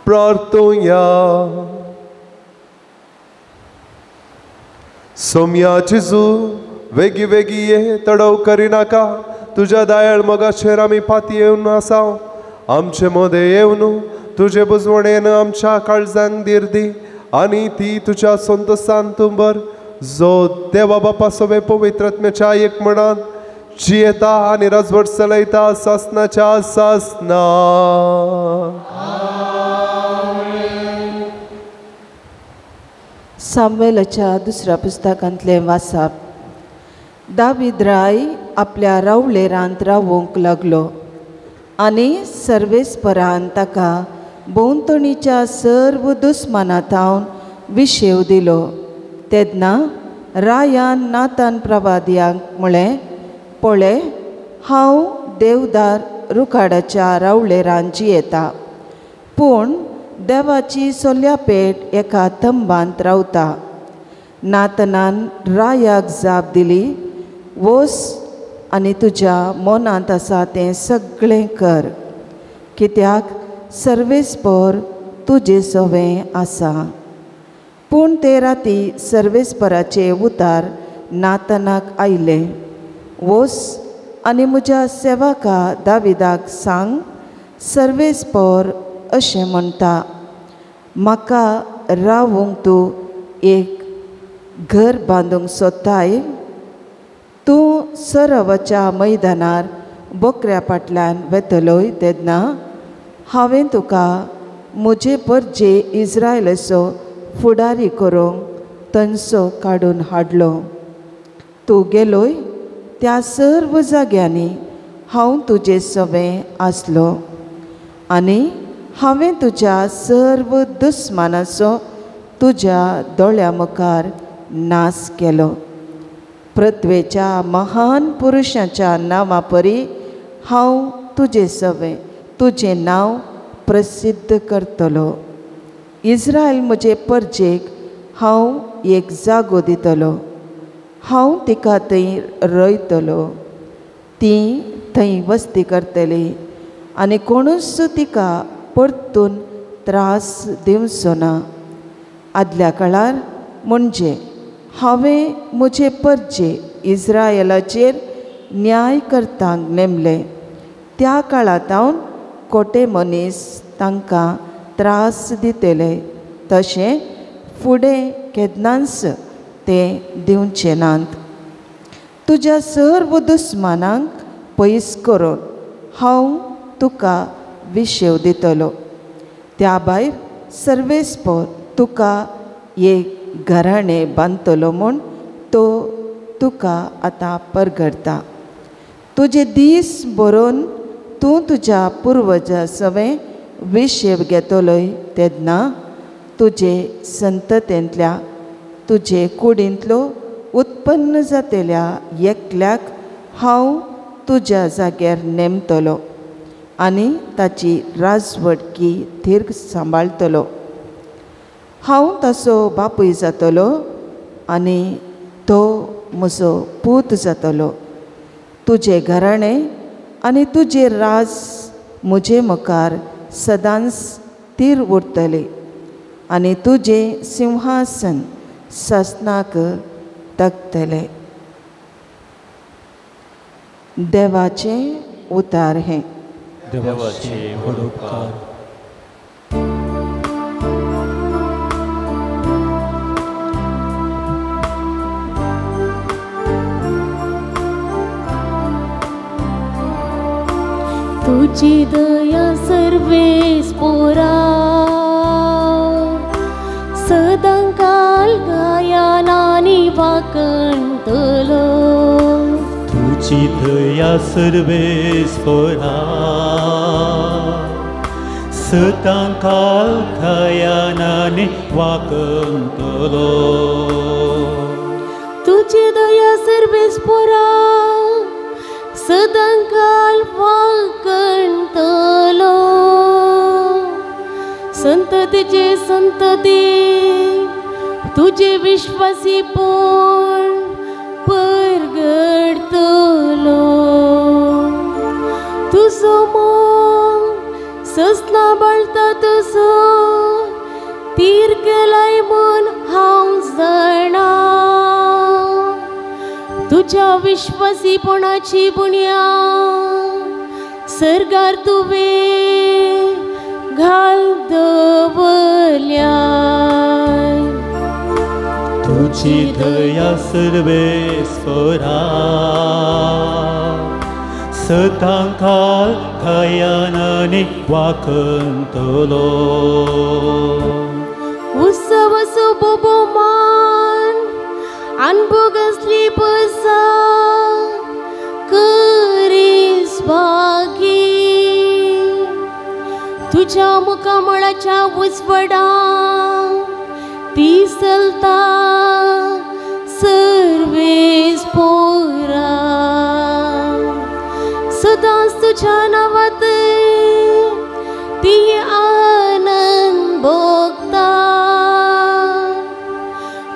प्रार्थोया. सोम्या जेजू वेगी वेगी ये तडव करिनाका तुझ्या दयाळ मोगाचेर आमी पाती येवन आसाव आमचे मोदे येवन तुझे बुजवणेन आमच्या काळजांक धीर दी आनी ती तुझ्या संतोषान तूं बर जो देवा बापा सवे पवित्रात्म्याच्या एक मनान जियेता आनी राजवट चलयता सासनाच्या सासना. सामुएलाच्या दुसऱ्या पुस्तकांतले वाचप. दावीद राय आपल्या रावळेरांत रावूंक लागलो आनी सर्वेस्परान ताका भोंवतणीच्या सर्व दुस्मानांतावन विशेव दिलो. तेन्ना रायान नातान प्रवादियांक म्हळें, पळय हांव देवदार रुखाडाच्या रावळेरांत जियेता पूण देवाची सोल्या पेट एका तंबांत रावता. नातनान रायाक जाप दिली, वोस आनी तुज्या मनांत आसा तें सगळें कर कित्याक सर्वेस्पर तुजें सवें आसा. पूण ते राती सर्वेस्पराचे उतार नातनाक आयले, वोस आनी म्हज्या सेवका दाविदाक सांग, सर्वेस्पर अशें म्हणटा, म्हाका रावूंक तूं एक घर बांदूंक सोदताय. तूं सरोवाच्या मैदानार बकऱ्या फाटल्यान वेतलोय तेन्ना हांवें तुका म्हजे परजे इस्रायलाचो फुडारी करूंक थंयसो काडून हाडलो. तूं गेलोय त्या सर्व जाग्यांनी हांव तुजें सवें आसलो आनी हांवें तुज्या सर्व दुस्मानाचो तुज्या दोळ्या मुखार नाश केलो. पृथ्वेच्या महान पुरुशाच्या नांवा परी हांव तुजें सवें तुजें नांव प्रसिद्ध करतलो. इस्रायल म्हजे परजेक हांव एक जागो दितलो. हांव तिका थंय रोयतलो. ती थंय वस्ती करतली आनी कोणूच तिका परतून त्रास दिवचो ना. आदल्या काळार म्हणजे हांवें म्हजे परजे इस्रायलाचेर न्याय करतांक नेमले त्या काळांतावन खोटे मनीस तांकां त्रास दितले तशें फुडें केन्नाच ते दिवचे नात. तुज्या सर्व दुस्मानांक पयस करून हांव तुका विशेव दितलो. त्या भायर सर्वेस्पर तुका एक घराणें बांदतलो म्हूण तो तुका आतां परगडता. तुजे दीस बरोवन तूं तुज्या पुर्वजा सवें विशेव घेतलोय तेन्ना तुजे संततेंतल्या तुजे कुडींतलो उत्पन्न जातल्या एकल्याक हांव तुज्या जाग्यार नेमतलो आनी ताची राजवटकी थीर सांबाळतलो. हांव ताचो बापूय जातलो आनी तो म्हजो पूत जातलो. तुजें घराणें आनी तुजें राज म्हजे मुखार सदांच स्थिर उरतलें आनी तुजें सिंहासन ससनाक तगतलें. देवाचें उतार हें. देवाचे व्हड उपकार. तुझी दया सर्वेस्परा सदांकाल गायनानी वाकणतलो. तुझी दया सर्वेस्परा सदांकाल गायनाने वाकणतलो. तुझी दया सर्वेस्परा सदांकाल वाकणतलो. संततेचे संतती तुझे विश्वासीपण परगडतलो. तुजो मोग ससना बाळता तसो तीर केलाय म्हूण हांव जाणा. तुझ्या विश्वासीपणाची बुनियाद सर्गार तुवे घाल दवरल्या. तुझी दया सर्वेस्परा सदांका दयानाने वाखंतलो. उत्सव सुबोमान अनभोगसली पसा करीस भागी. तुझ्या मुखामळाच्या उजवडा ती सलता सर्वेस पोरा. सदांच तुझ्या नावात ती आनंद भोगता.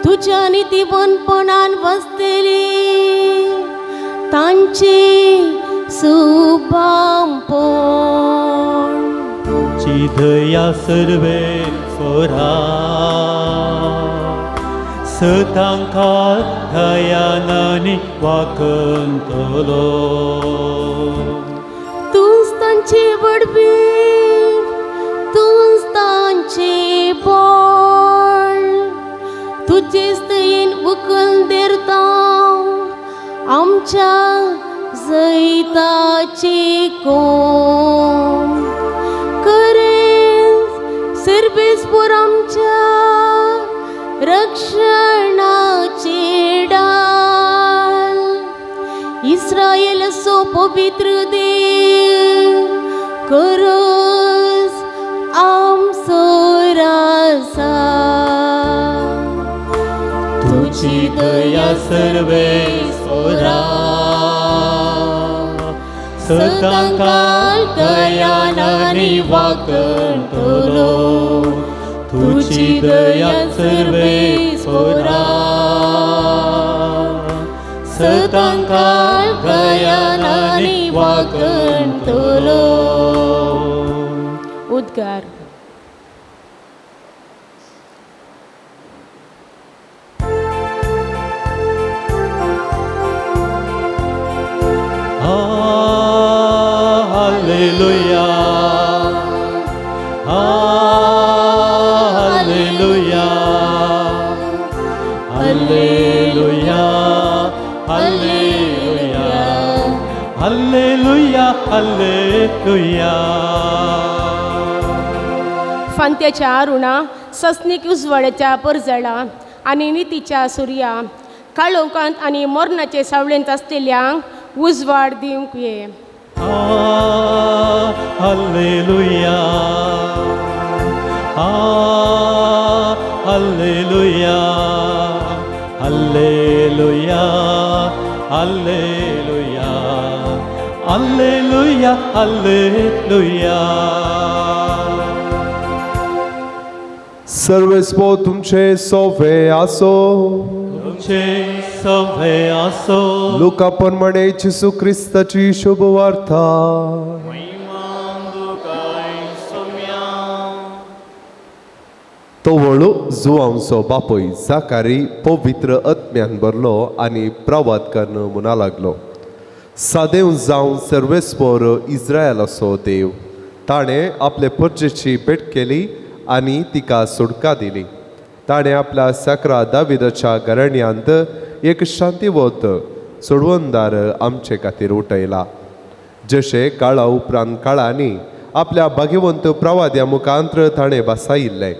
तुझ्या नीतिवंतपणान वसलेली तांची सुभांपण. तुझी दया सर्वेस्परा सदांका दयानाने वाखंतलो. तूच तांची वडवीक तूच तांचे बळ. तुझेच दयेन उखल देरता आमच्या जैताचे कोम. करेस सर्वेस्पर आमच्या रक्षणाचे डाल. इस्रायल सो पवित्र देव करस आमचो रासा. तुझी दया सर्वेस्परा सदांकाळ दयानाने वाखंतलो. तुझी दया सर्वेस्परा सदांकाळ दयानाने वाखंतलो. उद्गार. Hallelujah, hallelujah, hallelujah, hallelujah, hallelujah, hallelujah. फांत्याच्या Runa ससनीक उजवाड्याच्या परजळा आणि नीतीच्या सूर्या काळोखांत आणि मरणाचे सावळेंत असलेल्यांक उजवाड दिवंक ये. Hallelujah, hallelujah, hallelujah, hallelujah, hallelujah, hallelujah. सर्वेस्पो तुमचे सोवे आसो. तुमचे सवे आसो. लुका प्रमाणे येशू ख्रिस्ताची शुभ वार्ता. तो वळू जुआंचो बापूय जाकारी पवित्र आत्म्यान भरलो आनी प्रवाद करणं म्हणा लागलो. सादेव जावन सर्वेस्पोर इस्रायलाचो देव. ताणें आपले परजेची भेट केली आनी तिका सुटका दिली. ताणें आपल्या सकरा दाविदाच्या घराण्यांत एक शांतीवत सोडवणदार आमचे खातीर उठयला. जशे काळा उपरांत काळांनी आपल्या भाग्यवंत प्रवाद्या मुखांत्र ताणें बसायिल्लें.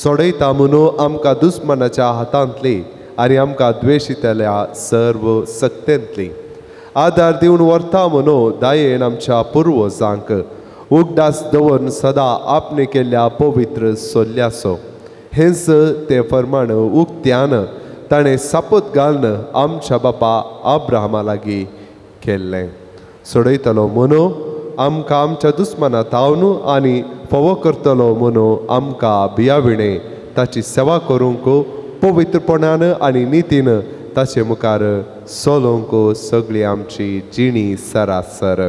सोडयता म्हणून आमकां दुस्मनाच्या हातांतली आनी आमकां द्वेशितल्या सर्व सक्तेंतली आदार दिवन व्हरता म्हणून दायेन आमच्या पुर्वजांक उगडास दवरून सदा आपणे केल्ल्या पवित्र सोल्ल्याचो. हेंच ते फर्माण उक्त्यान ताणें सापत घालन आमच्या बापा अब्राहमा लागीं केल्लें. सोडयतलो म्हणून आमकां आमच्या दुस्मनां तावन आनी फोव करतलो म्हणून आमकां भियाविणे ताची सेवा करूंक पवित्रपणान आनी नितीन ताचे मुखार चलोवंक सगळी आमची जिणी सरासर.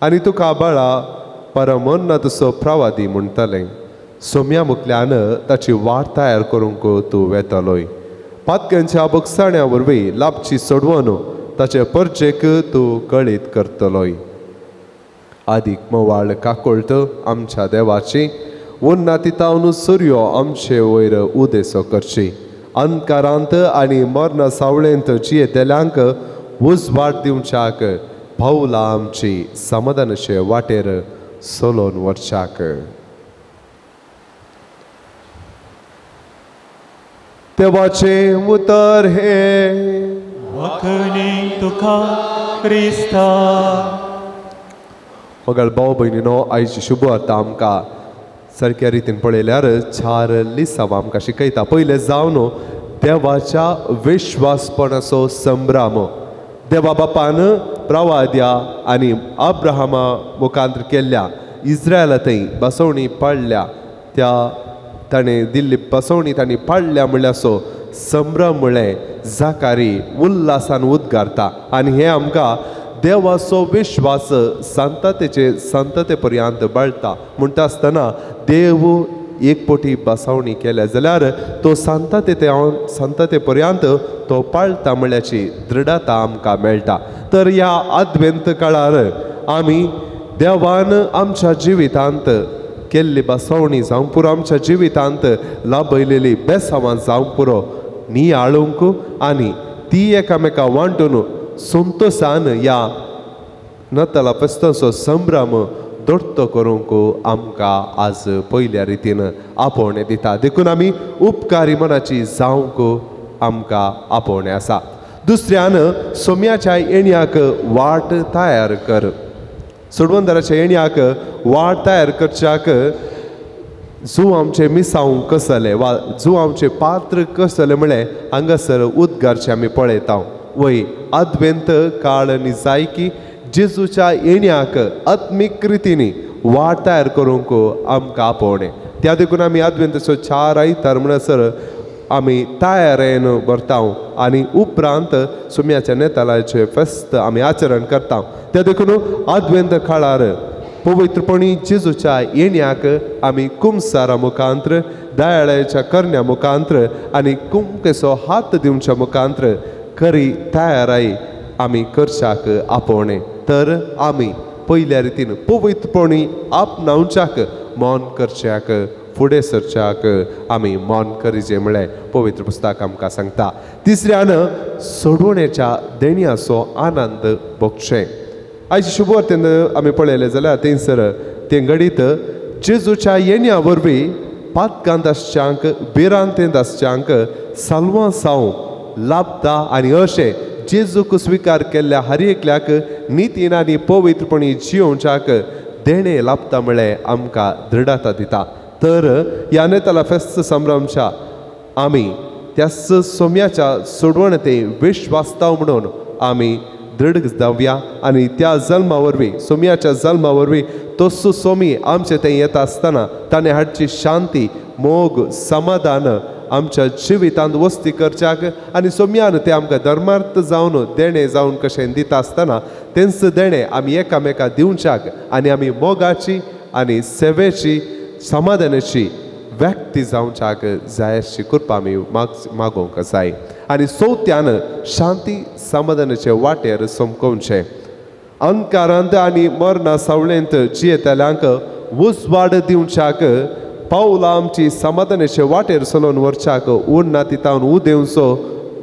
आनी तुका बाळा परमोन्नतसो प्रवादी म्हणटलें. सोम्या मुखल्यान ताची वाट तयार करूंक तूं वेतलोय. पातक्यांच्या बगसाण्या वरवीं लाभची सोडवून ताचे परजेक तूं कळीत करतलोय. आदीक मोवाळ काकोळट आमच्या देवाची उन्नातितावन सूर्यो आमचे वयर उदेसो करची. अंधकारांत आनी मरण सावळेंत जियेतेल्यांक उजवाड दिवच्याक पावलां आमची समाधानाचे वाटेर सोलोन व्हरच्याक. देवाचे उतर हे वखणी तुका क्रिस्ता. मगळ भाव भयणीनो, आयची शुभवार्ता आमकां सारक्या रितीन पळयल्यार 4 लिसांव आमकां शिकयता. पयले जावन देवाच्या विश्वासपणाचो संभ्रम. देवा बापान प्रवाद्या आनी अब्राहमा मुखांतर केल्ल्या इस्रायला थंय बसवणी पाडल्या त्या ताणें दिल्ली बसवणी तांणी पाडल्या म्हणल्यार सो संभ्रम म्हळें जाकारी उल्हासान उद्गारता. आनी हें आमकां देवाचो विश्वास संततेचे संतते पर्यंत बळटा. म्हणटा आसतना देव एक पोटी बसवणी केल्या जाल्यार तो संतते पर्यंत तो पाळटा म्हणल्याची दृढता आमकां मेळटा. तर ह्या अद्वेंत काळार आमी देवान आमच्या जिवितांत केल्ली बसवणी जावं पुरो आमच्या जिवितांत लाभयलेली बेसांवां जावं पुरो नियाळूंक आनी ती एकामेका वांटून संतोशान ह्या नतला फेस्ताचो संभ्रम दोट्टो करूंक आमकां आज पयल्या रितीन आपोवणें दिता. देखून आमी उपकारी मनाची जावंक आमकां आपोवणें आसा. दुसऱ्यान सोम्याच्या येण्याक वाट तयार कर. सोडवंदाराच्या येण्याक वाट तयार करच्याक जो आमचे मिसांव कसले वा जो आमचे पात्र कसले म्हळें हांगासर उद्गारचे आमी पळयता. वय अद्वेंत काळ आनी जायकी जेजूच्या येण्याक आत्मीक रितीनी वाट तयार करूंक आमकां आपोवणें. त्या देखून आमी अद्वेंताचो 4 आयतार म्हणसर आमी तयारेन भरता आनी उपरांत सुम्याच्या नेतालाचे फेस्त आमी आचरण करता. त्या देखून अद्वेंत काळार पवित्रपणी जेजूच्या येण्याक आमी कुमसारा मुखांतर दयाळाच्या करण्या मुखांतर आनी कुमकेचो हात दिवच्या मुखांतर खरी तयाराई आमी करच्याक आपोवणें. तर आमी पयल्या रितीन पवित्रपणी आपणावच्याक मौन करच्याक फुडें सरच्याक आमी मौन करीचे म्हळें पवित्र पुस्तक आमकां सांगता. तिसऱ्यान सोडवणेच्या देणयाचो आनंद भोगचें. आयचे शुभवार्तेन आमी पळयलें जाल्यार थंयसर तें घडीत जेजूच्या येण्या वरवीं पातकांत आसच्यांक बिरांतेंत आसच्यांक सालवां सावन लाभता आनी अशें जेजूक स्विकार केल्ल्या हर एकल्याक नितीन आनी पवित्रपणी जियोवच्याक देणे लाभता म्हळें आमकां दृढता दिता. तर ह्या नेताला फेस्त संभ्रमच्या आमी त्या सोम्याच्या सोडवणते विश्वासताव म्हणून आमी दृढ जावया आनी त्या जल्मा वरवीं सोम्याच्या जल्मा वरवीं तस्सो सोमी आमचे थंय येता आसतना ताणें हाडची शांती मोग समाधान आमच्या जिवितांत वस्ती करच्याक आनी सोम्यान ते आमकां धर्मार्थ जावन देणे जावन कशें दिता आसतना तेंच देणे आमी एकामेका दिवच्याक आनी आमी मोगाची आनी सेवेची समाधानाची व्यक्ती जावच्याक जाय अशी कृपा आमी मागोवंक जाय. आनी चवथ्यान शांती समाधानाचे वाटेर सोमकोवचें. अंधकारांत आनी मरणा सावळेंत जियेतल्यांक उजवाड दिवच्याक पावलां आमची समाधानाचे वाटेर चलोवन व्हरच्याक उन्नातितावन उदेवचो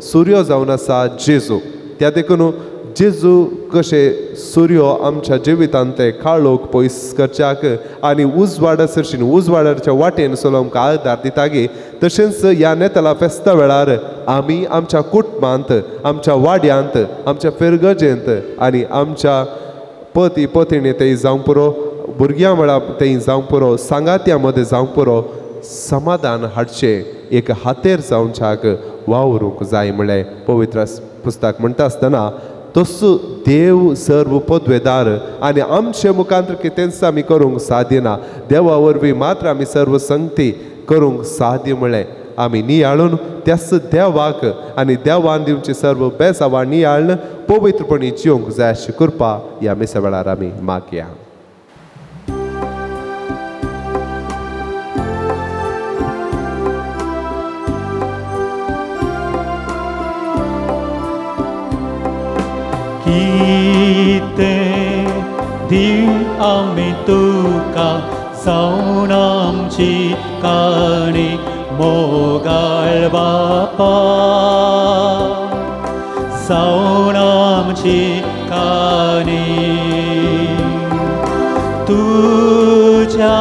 सूर्यो जावन आसा जेजू. त्या देखून जेजू कशें सूर्यो आमच्या जिवितांत ते काळोख पयस करच्याक आनी उजवाडा सरशीन उजवाडाच्या वाटेन चलोवंक आमकां आदार दिता गे तशेंच ह्या नेताला फेस्ता वेळार आमी आमच्या कुटुंबांत आमच्या वाड्यांत आमच्या फेरगजेंत आनी आमच्या पती पत्नी तें जावं पुरो भुरग्यां वेळा तें जावं पुरो सांगात्या मदें जावं पुरो समाधान हाडचें एक हातेर जावच्याक वावरूंक जाय म्हळें पवित्र पुस्तक म्हणटा आसतना तसो देव सर्व पदवेदार आनी आमचे मुखांतर कितेंच आमी करूंक साध्य ना. देवा वरवीं मात्र आमी सर्व संगती करूंक साध्य म्हळें आमी नियाळून त्याच देवाक आनी देवान दिवची सर्व बेसांवां नियाळन पवित्रपणी जियोंक जाय अशी कृपा ह्या मिसा वेळार आमी मागया. कितें दिव आमी तुका जावन आमची काणी मोगाळ बापा जावन आमची काणी तुज्या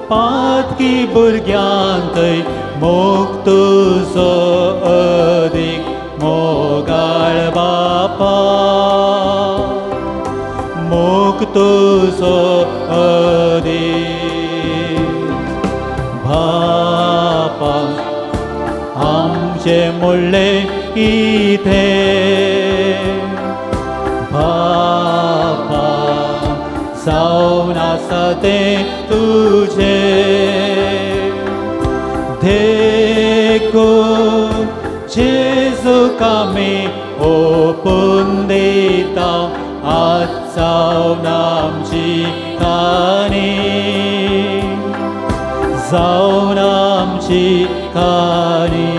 पातकी भुरग्यांकय मोग तुजो अदीक मोगाळ बापा मोग तुजो अदीक बापा आमचे मोडले कितें बापा जावन आसा तें तुजें देखून जेजूक आमी ओपून दिता आज जावन आमची काणी जावन आमची काणी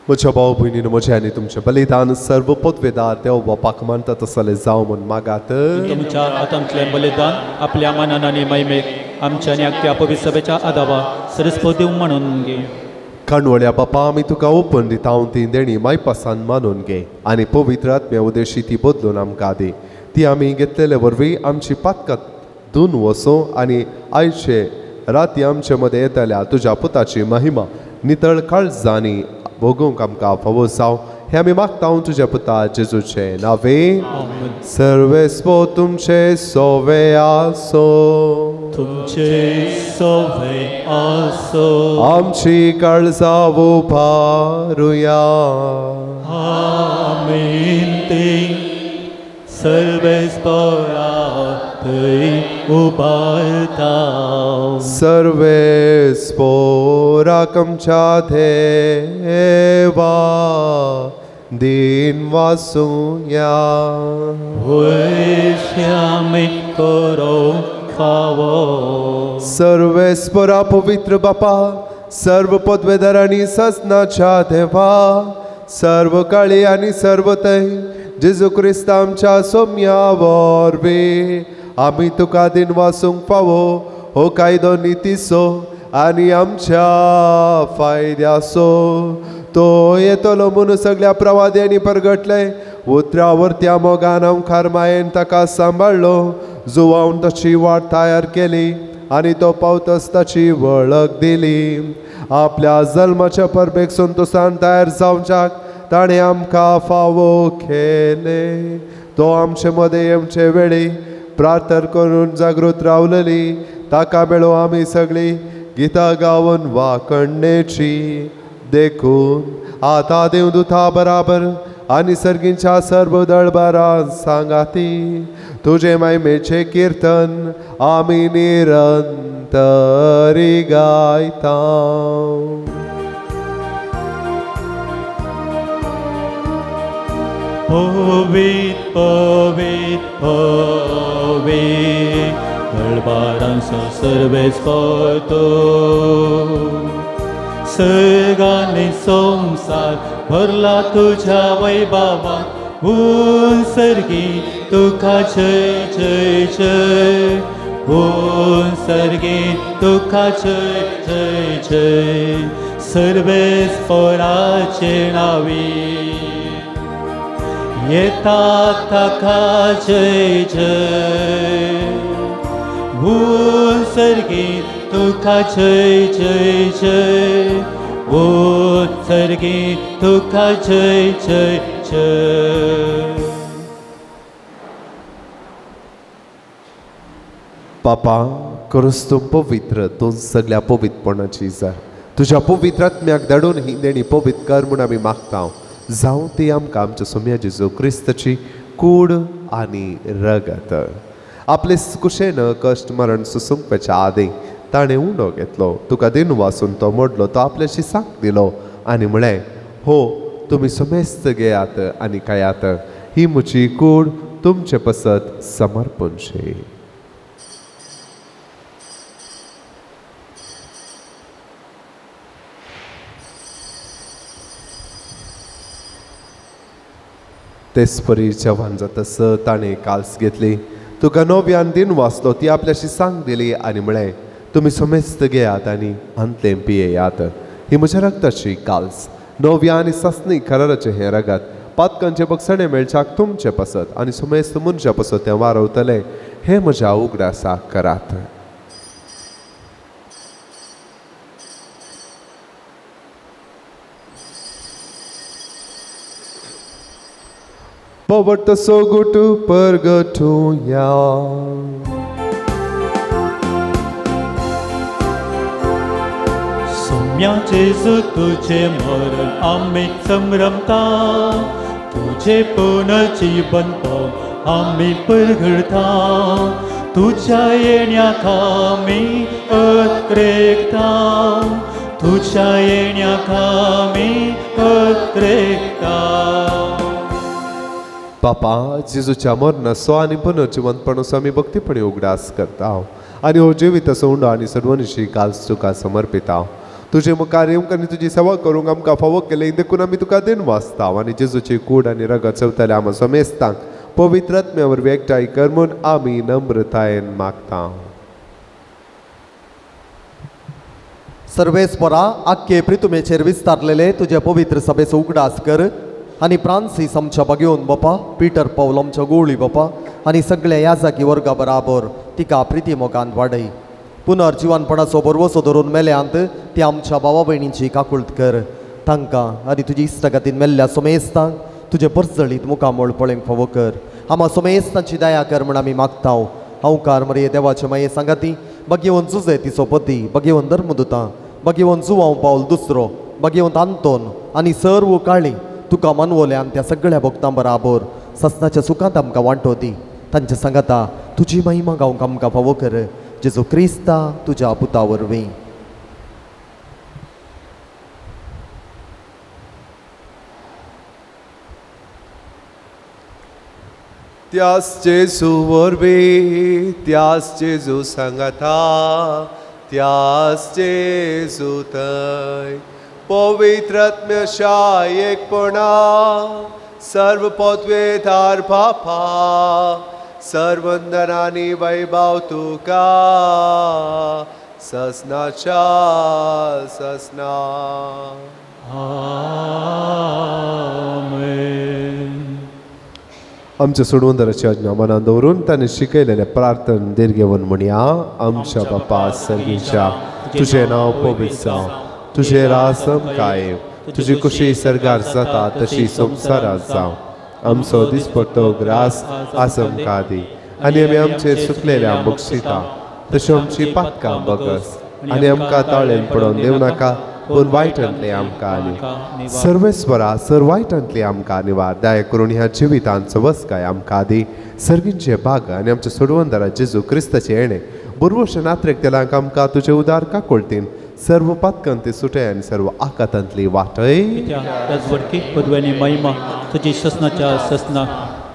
म्हज्या भाव भयणीनो म्हजें आनी तुमचें बलिदान सर्व पदवेदार देव बापाक मानता तसलें जावं म्हूण मागात तुमच्या आतांतलें बलिदान आपल्या मनान आनी महिमेक आमच्या आनी आख्या पवित्र सभेच्या आदावा सरस्पो दिवं म्हणून घे. काणवळ्या बापा आमी तुका ओपन दिता हांव ती देणी मायपासान मानून घे आनी पवित्र आत्म्या उदेशी ती बदलून आमकां दी. ती आमी घेतलेले वरवीं आमची पातकां धुवन वचूं आनी आयचे राती आमचे मदें येतल्या तुज्या पुताची महिमा नितळ काळजांनी भोगूंक आमकां फावो जावं हे आमी मागता हांव तुज्या पुता जेजूचे नांवे. सर्वेस्पो तुमचे सोवे आसो तुमचे सोवे आसो आमची काळजां उबारुया आमीन ते सर्वेस्परा थंय उबारता सर्वेस्पोराक आमच्या देवा दिन वासूया वैश्यामी करो फावो सर्वेस्परा पवित्र बापा सर्व पदवेदार आनी ससनाच्या देवा सर्व काळी आनी सर्व थंय जेजू क्रिस्त आमच्या सोम्या वरवीं आमी तुका दिन वासूंक फावो हो कायदो नितीसो आनी आमच्या फायद्याचो तो येतलो म्हणून सगळ्या प्रवाद्यांनी परगटले उतरावर त्या मोगान ओंकार मायेन ताका सांबाळलो जुवावन ताची वाट तयार केली आनी तो पावतस ताची वळख दिली. आपल्या जल्माच्या परबेक संतोशान तयार जावच्याक ताणें आमकां फावो केले. तो आमचे मदें येवचे वेळी प्रार्थना करून जागृत रावलेली ताका मेळो आमी सगळीं गितां गावन वाकणेची देखून आतां देवदूता बराबर आनी सर्गींच्या सर्व दळबारां सांगाती तुजे महिमेचे कीर्तन आमी निरंतरी गायता. पवित्र पवित्र पवित्र दळबारांचो सर्वेस्पो सर्गांनी संसार भरला तुझ्या वैभवान उन सर्गी तुका जय जय जय उन सर्गी तुका जय जय जय सर्वेस्पराचे नावी येतात ताका जय जय उन सर्गी तुका जय जय जय उन सर्गी तुका जय जय जय. बापा करूस तूं पवित्र तूं सगळ्या पवित्रपणाची जाय तुज्या पवित्र आत्म्याक धाडून ही देणी पवित्र कर म्हूण आमी मागता जावं ती आमकां आमच्या सोम्या जेजू क्रिस्ताची कूड आनी रगत. आपले कुशेन कश्ट मरण सुसुंकपेच्या आदी ताणें उंडो घेतलो तुका दिन वासून तो मोडलो तो आपल्याशी सांग दिलो आनी म्हळें हो तुमी सोमेस्त घेयात आनी खायात ही म्हजी कूड तुमचे पसत समर्पणशी. तेच परी जवान जातस ताणें काल्स घेतली. तुका नव्यान दिन वाचलो ती आपल्याशी सांग दिली आनी म्हळें, तुमी समेस्त घेयात आनी अंतलें पियेयात. ही म्हज्या रक्ताची काल्स, नव्या आनी सस्नी कराराचें हें रगत. पातकांचे बगसणे मेळच्याक तुमचे पसत आनी समेस्त मनशा पसत तें वारवतलें. हे म्हज्या उगडासाक करात. Povertă sogutu părgătuia. सौम्या जेजू तुझे मरण आम्ही संभ्रमता, तुझे पुनर्जीवन पाव आम्ही परगडता. तुझ्या येण्याक आम्ही अत्रेकता, तुझ्या येण्याक आम्ही अत्रेकता. बापा जेजूच्या मरणाचो आनी पुनर्जीवनपणाचो आमी भक्तीपणी उगडास करता आनी हो जिवीत सोंड आनी सर्वनिशी काल्स तुका समर्पिता. तुजे मुखार येवंक आनी तुजी सेवा करूंक आमकां फावो केलें देखून आमी तुका दिन वाचता आनी जेजूची कूड आनी रगत चवतले आमकां समेस्तांक पवित्र आत्म्या वरवीं एकठांय कर म्हूण आमी नम्रतायेन मागता. सर्वेस्परा आख्खे प्रितुमेचेर विस्तारलेले तुजे पवित्र सभेचो उगडास कर आनी फ्रांसीस आमच्या बागेवन बापा, पीटर पौल आमच्या गोळी बापा आनी सगळ्या याजाकी वर्गा बराबर तिका प्रिती मोगान वाडय. पुनर्जीवनपणाचो बरवसो धरून मेल्यांत ती आमच्या भावा भयणींची काकुळट कर. तांकां आनी तुजी इश्टगतीन मेल्ल्या समेस्तांक तुजे परजळीत मुखामोळ पळोवंक फावो कर. आम्हा समेस्तांची दया कर म्हण आमी मागता. हांवकार मरे देवाचे माये सांगाती, भगवंत जुजे तिचो पती, भगवंत धर्मदुतां, भगवंत जुवांव पावल दुसरो, भगवंत आंतोन आनी सर्व काळी तुका मानवल्यान त्या सगळ्या भक्तां बराबर सस्नाच्या सुखांत आमकां वांटो दी. तांच्या सांगाता तुजी महिमा गावंक आमकां फावो कर. जेजू क्रिस्ता तुज्या पुता वरवीं. त्याच जेजू वरवीं, त्याच जेजू सांगाता, त्याच जेजू थंय पवित्र आत्म्याच्या एकपणा सर्व पदवेदार बापा, सर्व वंदनांनी वैभव तुका ससनाच्या ससना. आमेन. आमच्या सोडवंदराची आज्ञा मनात दवरून ताणें शिकयलेले प्रार्थना दीर्घेवन म्हणया. आमच्या बापा सर्गीच्या, तुझें नांव पवित्र जावं, तुझे रासम कायम, तुजी कुशी सरगार जाता तशी संवसारांत जावं. आमचो दिसपट्टो ग्रास आज आमकां दी आनी आमी आमचेर सुकलेल्या बक्षिता तशी आमची पातकां बगस आनी आमकां ताळेन पडोवन दिवं नाका, पूण वायटांतले आमकां आनी सर्वेस्वरा सर्वायटांतले आमकां निवार. दया करून ह्या जिवितांचो वसकाय आमकां दी. सर्गींचे भाग आनी आमच्या सोडवंदरा जेजू क्रिस्ताचे येणे बरोवशे नात्रेक तेलांक आमकां तुजे उदार काकुळटीन सर्व पातकांती सुटे आनी सर्व आकातांतली वाटय. राजवडकी पदव्यांनी महिमा तुजी ससनाच्या ससना.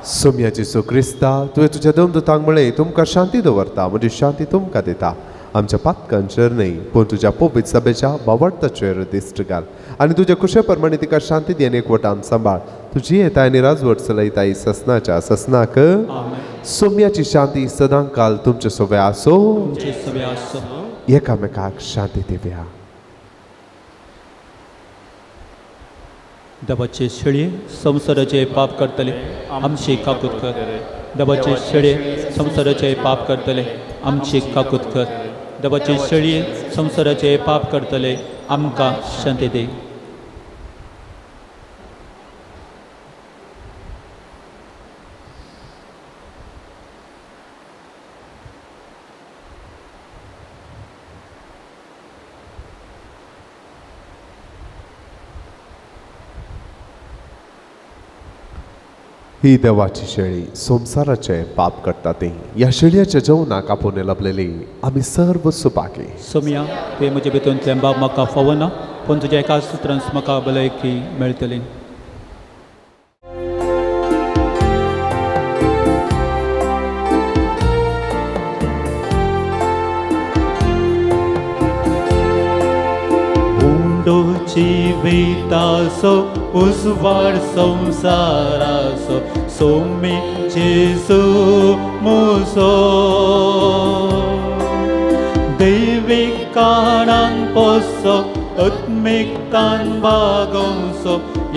सोम्या जेजू क्रिस्ता, तुवें तुज्या दोमदूतांक म्हळें तुमकां शांती दवरता, म्हजी शांती तुमकां दिता. आमच्या पातकांचेर न्हय पूण तुज्या पवित्र सभेच्या बावडताचेर दिश्ट घाल आनी तुज्या कुशे प्रमाणे तिका शांती दियेन एकवटान सांबाळ. तुजी येताय आनी राजवट चलयताय ससनाच्या ससनाक. सोम्याची शांती सदां काल तुमचे सोबे आसो. एकामेकाक शांती दिव्या. देवाचे शेळये संसाराचे पाप करतले आमची काकूत कर. देवाचे शेळये संसाराचे पाप करतले आमची काकूत कर. देवाचे शेळये संसाराचे पाप करतले आमकां शांती दे. ही देवाची शेळी संसाराचे पाप करता ती. ह्या शेळयाच्या जेवणाक आपूण लभलेली आमी सर्व सुपाकी. सोम्या ते म्हजे भितूंतले बाब म्हाका फावो ना, पूण तुज्या एका सुत्रांस म्हाका भलायकी मेळटली. जिविताचो उजवाड संवसाराचो सोमी जेजू म्हजो दैवीक काळान पोसो आत्मिकतान वागोवचो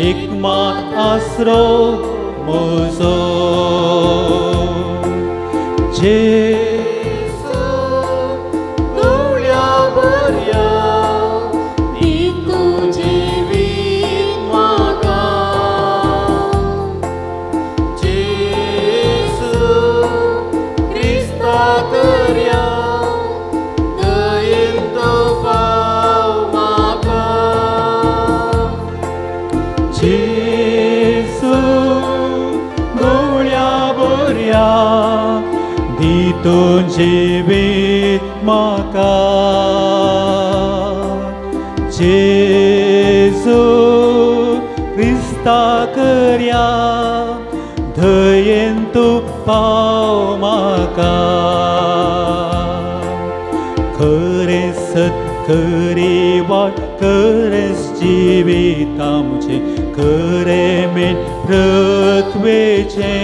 एकमात आसरो म्हजो जेजू गवळ्या बऱ्या दी तूं जिवीत म्हाका जेजू क्रिस्ता करया दयेन तो पाव म्हाका जेजू गवळ्या बऱ्या दी तूं जिवीत म्हाका जेजू क्रिस्ता करया दयेन तूं पाव म्हाका खरें सत खरी वाट खरेंच जिवीत आमचें खरें मेन पृथ्वेचें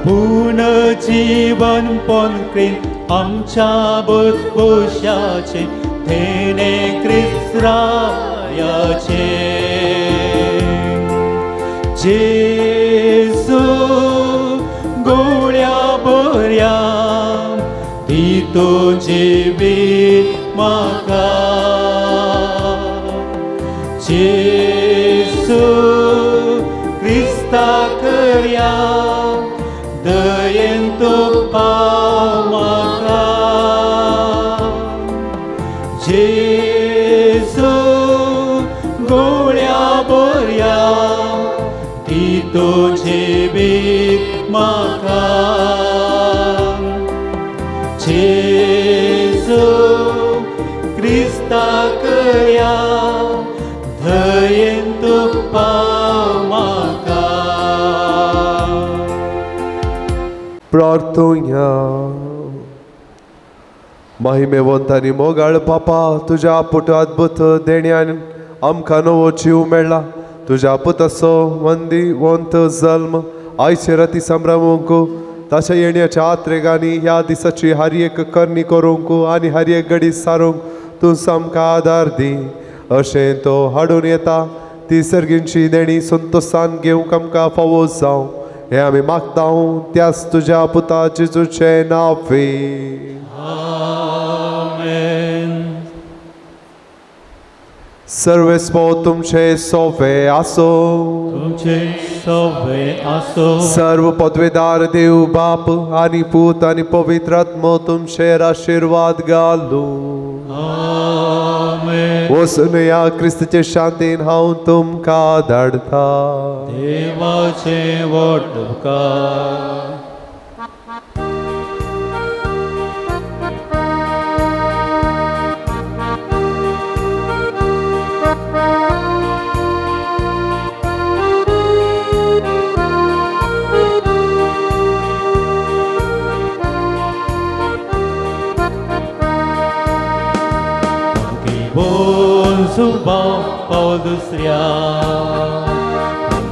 पूर्ण जीवन पोंक्रीन आमच्या बोशाचे तेने क्रिस्त रायाचे जेजू गवळ्या बऱ्या दी तूं जिवीत म्हाका जेजू क्रिस्ता करया दयेन तूं पाव म्हाका जेजू गवळ्या बऱ्या दी तूं जिवीत म्हाका जेजू क्रिस्ता करया दयेन तूं पाव म्हाका प्रार्थोया महिमेवंत आनी मोगाळ पापा तुज्या पुट अद्भुत देण्यान आमकां नवो जीव मेळ्ळा तुज्या पुताचो वंत जल्म आयचे राती संभ्रमूंक ताच्या येण्याच्या आत्रेगांनी ह्या दिसाची हर एक करणी करूंक आनी हर एक घडी सारूंक तूं सामका आदार दी अशें तो हाडून येता ती सर्गींची देणी संतोषान घेवंक आमकां फावो जावं हे आमी मागता त्याच तुज्या पुता जेजूचे नांवे आमेन सर्वेस्पो तुमचे सोवे आसो तुमचे सोवे आसो सर्व पदवेदार देव बाप आनी पूत आनी पवित्र आत्मो तुमचेर आशीर्वाद घालू आमेन वचून या क्रिस्ताचे शांतीन हांव तुमकां धाडता देवाचे व्हड उपकार Subam paudusria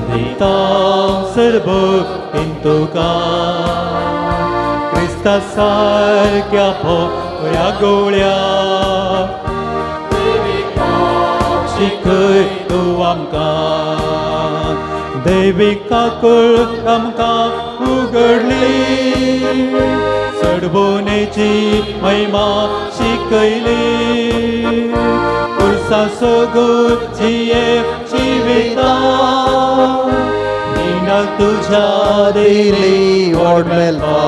Deitam serbo intuka Krista sarkia poya golia Shikoi tu amka Devika kul amka ugadli Sarboneci महिमा शिकयली सगुची जिविता निना तुझ्या दिली ओडमेलपा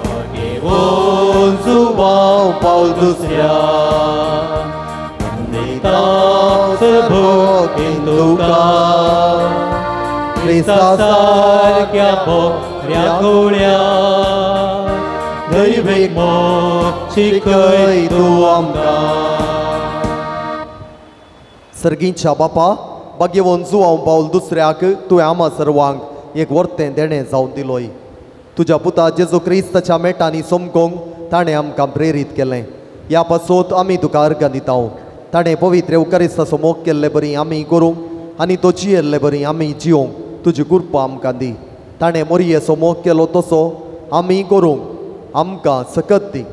मागेवून जुवांव पावल दुसऱ्या वंदितांच भोगीन तुका क्रिस्ता सारक्या बऱ्या गोळ्या दैवीक मोग शिकय तूं आमकां सर्गींच्या बापा भाग्यवन जुवांव पावल दुसऱ्याक तुवें आम्हा सर्वांक एक वर्तें देणें जावन दिलोय तुज्या पुता जेजू क्रिस्ताच्या मेटांनी सोमकोंक ताणें आमकां प्रेरीत केलें ह्या पासोत आमी तुका अर्घ दिता ताणें पवित्र उकारिस्ताचो मोग केल्ले बरी आमी करूंक आनी तो जियेल्ले बरी आमी जियोंक तुजी कृपा आमकां दी. ताणें मोरयेचो मोग केलो तसो आमी करूंक आमकां सकत दी.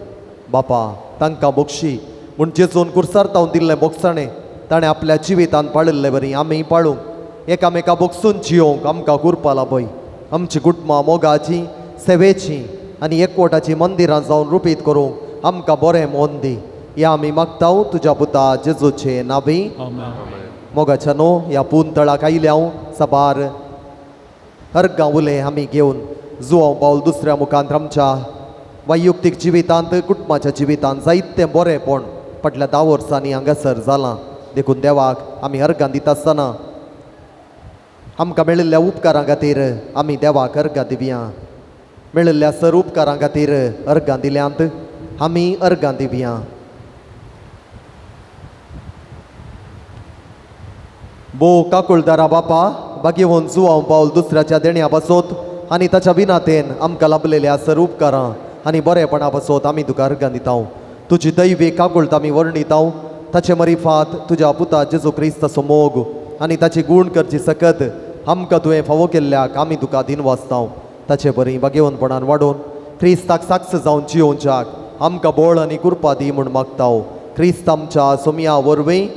बापा तांकां बक्षी म्हूण जेजून कुर्सार तावन दिल्लें बोगसाणें ताणें आपल्या जिवितान पाळिल्ले बरी आमी पाळूंक एकामेका बोगसून जियोंक आमकां कृपा लाभय. आमची कुटुंबां मोगाची सेवेची आनी एकवटाची मंदिरां जावन रुपीत करूंक आमकां बरें मोन दी. या आमी मागतांव तुज्या पुता जेजूचे नांवी. मोगाच्या न्हू ह्या पुंतळाक आयल्या सबार अर्गां उले आमी घेवन जुवांव पावल दुसऱ्या मुखांत आमच्या वैयक्तीक जिवितांत कुटुंबाच्या जिवितांत जायतें बरेंपण फाटल्या 10 वर्सांनी हांगासर जालां. देखून देवाक आमी अर्गां दिता आसतना आमकां मेळिल्ल्या उपकारां खातीर आमी देवाक अर्गां दिवया. मेळिल्ल्या सर उपकारां खातीर अर्गां दिल्यांत आमी अर्गां दिवया. बो काकुळदारा बापा बागेवन जुवांव पावल दुसऱ्याच्या देण्या पासोत आनी ताच्या विनातेन आमकां लाभलेल्या सर उपकारां आनी बरेपणा पासोत आमी तुका अर्गां दिता. तुजी दैवी काकुळट आमी वर्णिता. ताचे मरिफात तुज्या पुता जेजू क्रिस्ताचो मोग आनी ताची गूण करची सकत आमकां तुवें फावो केल्ल्याक आमी तुका दिनवासता. ताचे बरी बागेवनपणान वाडोवन क्रिस्ताक साक्ष जावन जियोवच्याक आमकां बळ आनी कृपा दी म्हूण मागता. क्रिस्त आमच्या सोमया वरवीं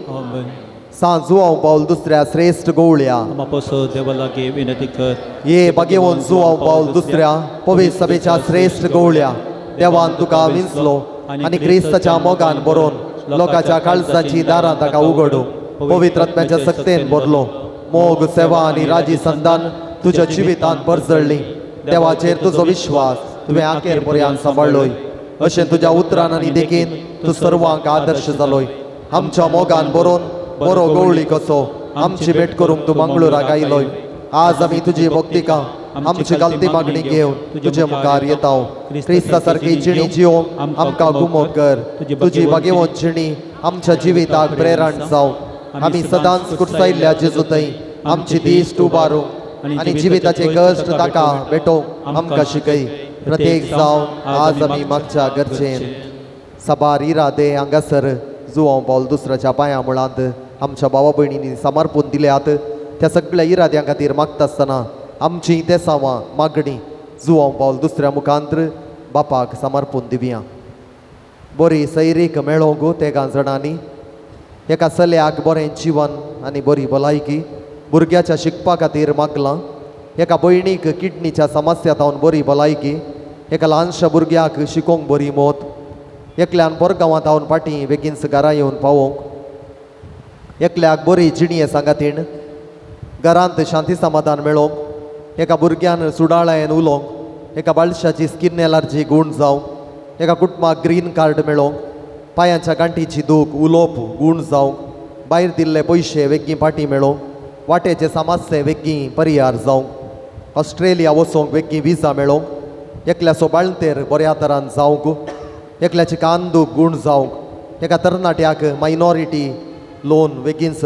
सांज जुवांव पावल दुसऱ्या श्रेष्ठ गवळ्या देवा लागी विनंती कर. ये बागेवन जुवांव पावल दुसऱ्या पवित्र सभेच्या श्रेष्ठ गवळ्या देवान तुका विंचलो आनी क्रिस्ताच्या मोगान बरोवन लोकांच्या काळजाची दारां ताका उगडूंक पवित्र आत्म्याच्या सक्तेन भरलो. मोग सेवा आनी राजी संदान तुज्या जिवितांत परजळ्ळी. देवाचेर तुजो विश्वास तुवें आखेर पर्यंत सांबाळलोय. अशें तुज्या उतरान आनी देखीन तूं सर्वांक आदर्श जालोय. आमच्या मोगान बरोवन बरो गवळी कसो आमची भेट करूंक तूं मंगळुराक आयलोय. आज आमी तुजी भक्तिका आमची गालती मागणी घेवन तुजे मुखार येता. क्रिस्ता सारकी जिणी जियोवंक आमकां घुमोव कर. तुजी बागेवंत जिणी आमच्या जिविताक प्रेरण जावं. आमी सदांच कुर्सायिल्ल्या जेजू थंय आमची दिश्ट उबारूंक आनी जिविताचे कश्ट ताका भेटोवंक आमकां शिकय. प्रत्येक जावं आज आमी मागच्या गरजेन सबार इरादे हांगासर जुवांव पावल दुसऱ्याच्या पांया मुळांत आमच्या भावा भयणींनी समर्पून दिल्यात. त्या सगळ्या इराद्यां खातीर मागता आसतना आमची ते सावां मागणी जुवांव पावल दुसऱ्या मुखांत बापाक समर्पून दिवया. बरी सैरीक मेळोंक तेगा जाणांनी एका चल्याक बरें जिवन आनी बरी भलायकी भुरग्याच्या शिकपा खातीर मागलां. एका भयणीक किडनीच्या समस्यांतावन बरी भलायकी. एका ल्हानशा भुरग्याक शिकोवंक बरी मोत. एकल्यान परगांवांत हांवन फाटीं बेगीनच घरा येवन पावोवंक. एकल्याक बरी जिणये सांगातीण घरांत शांती समाधान मेळोवंक. एका भुरग्यान सुडाळ्यान उलोवंक. एका बाळशाची स्किन एलर्जी गूण जावंक. एका कुटुंबाक ग्रीन कार्ड मेळोवंक. पांयाच्या गांठीची दूख उलोवप गूण जावंक. भायर दिल्ले पयशे वेगळी फाटीं मेळोवंक. वाटेचे समस्ये वेगळी परिहार जावंक. ऑस्ट्रेलिया वचोंक वेगळी विजा मेळोवंक. एकल्याचो बाळंतेर बऱ्या तरान जावंक. एकल्याची कांदूक गूण जावंक. एका तरणाट्याक मायनॉरिटी लोन बेगीनच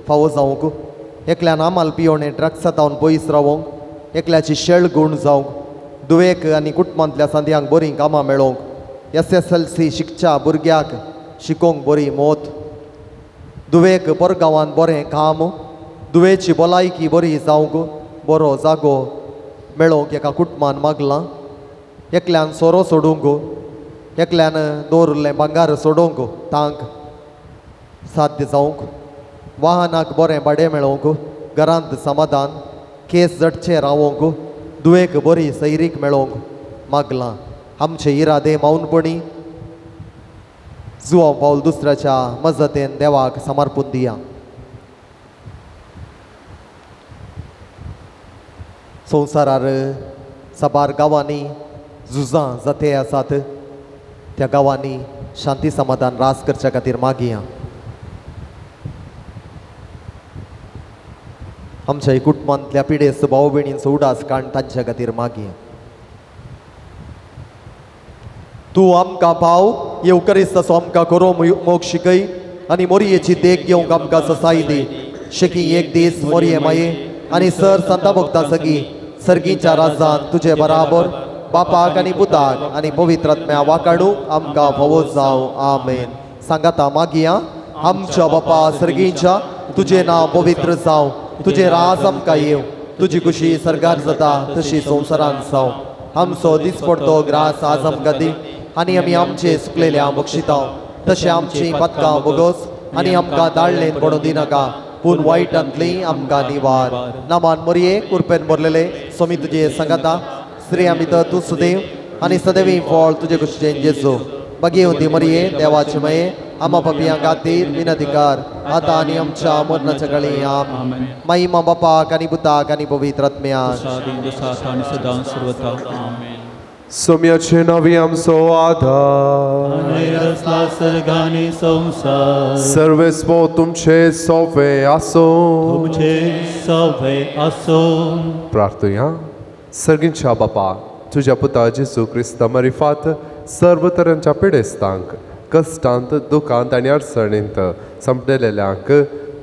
फावो जावंक. एकल्यान आमाल पियोणें ड्रग्सांतावन पयस रावंक. एकल्याची शेळ गूण जावंक. दुवेक आनी कुटुंबांतल्या सांद्यांक बरीं कामां मेळोवंक. SSLC शिकच्या भुरग्याक शिकोवंक बरी मोत. दुवेक परगांवांत बरें काम. दुवेची भलायकी बरी जावंक बरो जागो मेळोवंक एका कुटुंबान मागलां. एकल्यान सोरो सोडूंक. एकल्यान दवरलें भांगार सोडोवंक तांक साध्य जावंक. वाहनाक बरें भाडें मेळोवंक. घरांत समाधान. केस जडचे रावंक. दुवेक बरी सैरीक मेळोवंक मागलां. आमचे इरादे मौनपणी जुवांव पावल दुसऱ्याच्या मजतेन देवाक समर्पून दिया. संवसारार सबार गांवांनी झुजां जाते आसात. त्या गांवांनी शांती समाधान रास करच्या खातीर मागया. आमच्या कुटुंबांतल्या पिडेस्त भाव भयणींचो उडास काण तांच्या खातीर मागया. तूं आमकां पाव येवकरिस्ताचो आमकां करो मोग शिकय आनी मोरयेची देख घेवंक आमकां ससाय दी. शेकी एक दीस मोरये माये आनी सर संता भक्तां सगळीं सर्गीच्या राजान तुजे बराबर बापाक आनी पुताक आनी पवित्र आत्म्या वाकाडूंक आमकां फावो जावं आमेन. सांगाता मागया. आमच्या बापा सर्गीच्या तुझे नाव पवित्र जावं, तुझे राज आमकां येव, तुझी खुशी सरकार जाता तशी संवसारांत जावं. आमचो दिसपडतो ग्रास आज आमकां दी आनी आमी आमचे सुकलेल्या बक्षितांव तशें आमची पदकां बोगोस आनी आमकां दाळ्ळेन पडूं दिनाका पूण वायटांतली आमकां निवार. नामान मरये कुरपेन भरलेले सोमी तुजे सांगाता श्री आमी तर तूं सुदेव आनी सदैवी फळ तुजे कुशीचें जेजू. बगेवंती मरये देवाचे मये आमा पपियां खातीर विनतिकार आतां आनी आमच्या मरणाच्या काळी आमेन. महिमा बापाक आनी पुताक आनी पवित्र आत्म्याक. आणि सदां सर्वथा आमेन. सोम्याचे नावी आमचो आधार आनी रचला सर्गानी संसार सर्वेस्व तुमचे सोवे आसो. तुमचे सवे आसो. प्रार्थया. सर्गींच्या बापा तुझ्या पुता जेजू क्रिस्त मरिफात सर्व तरांच्या पिडेस्तांक कश्टांत दुखांत आनी अडचणींत संपलेल्यांक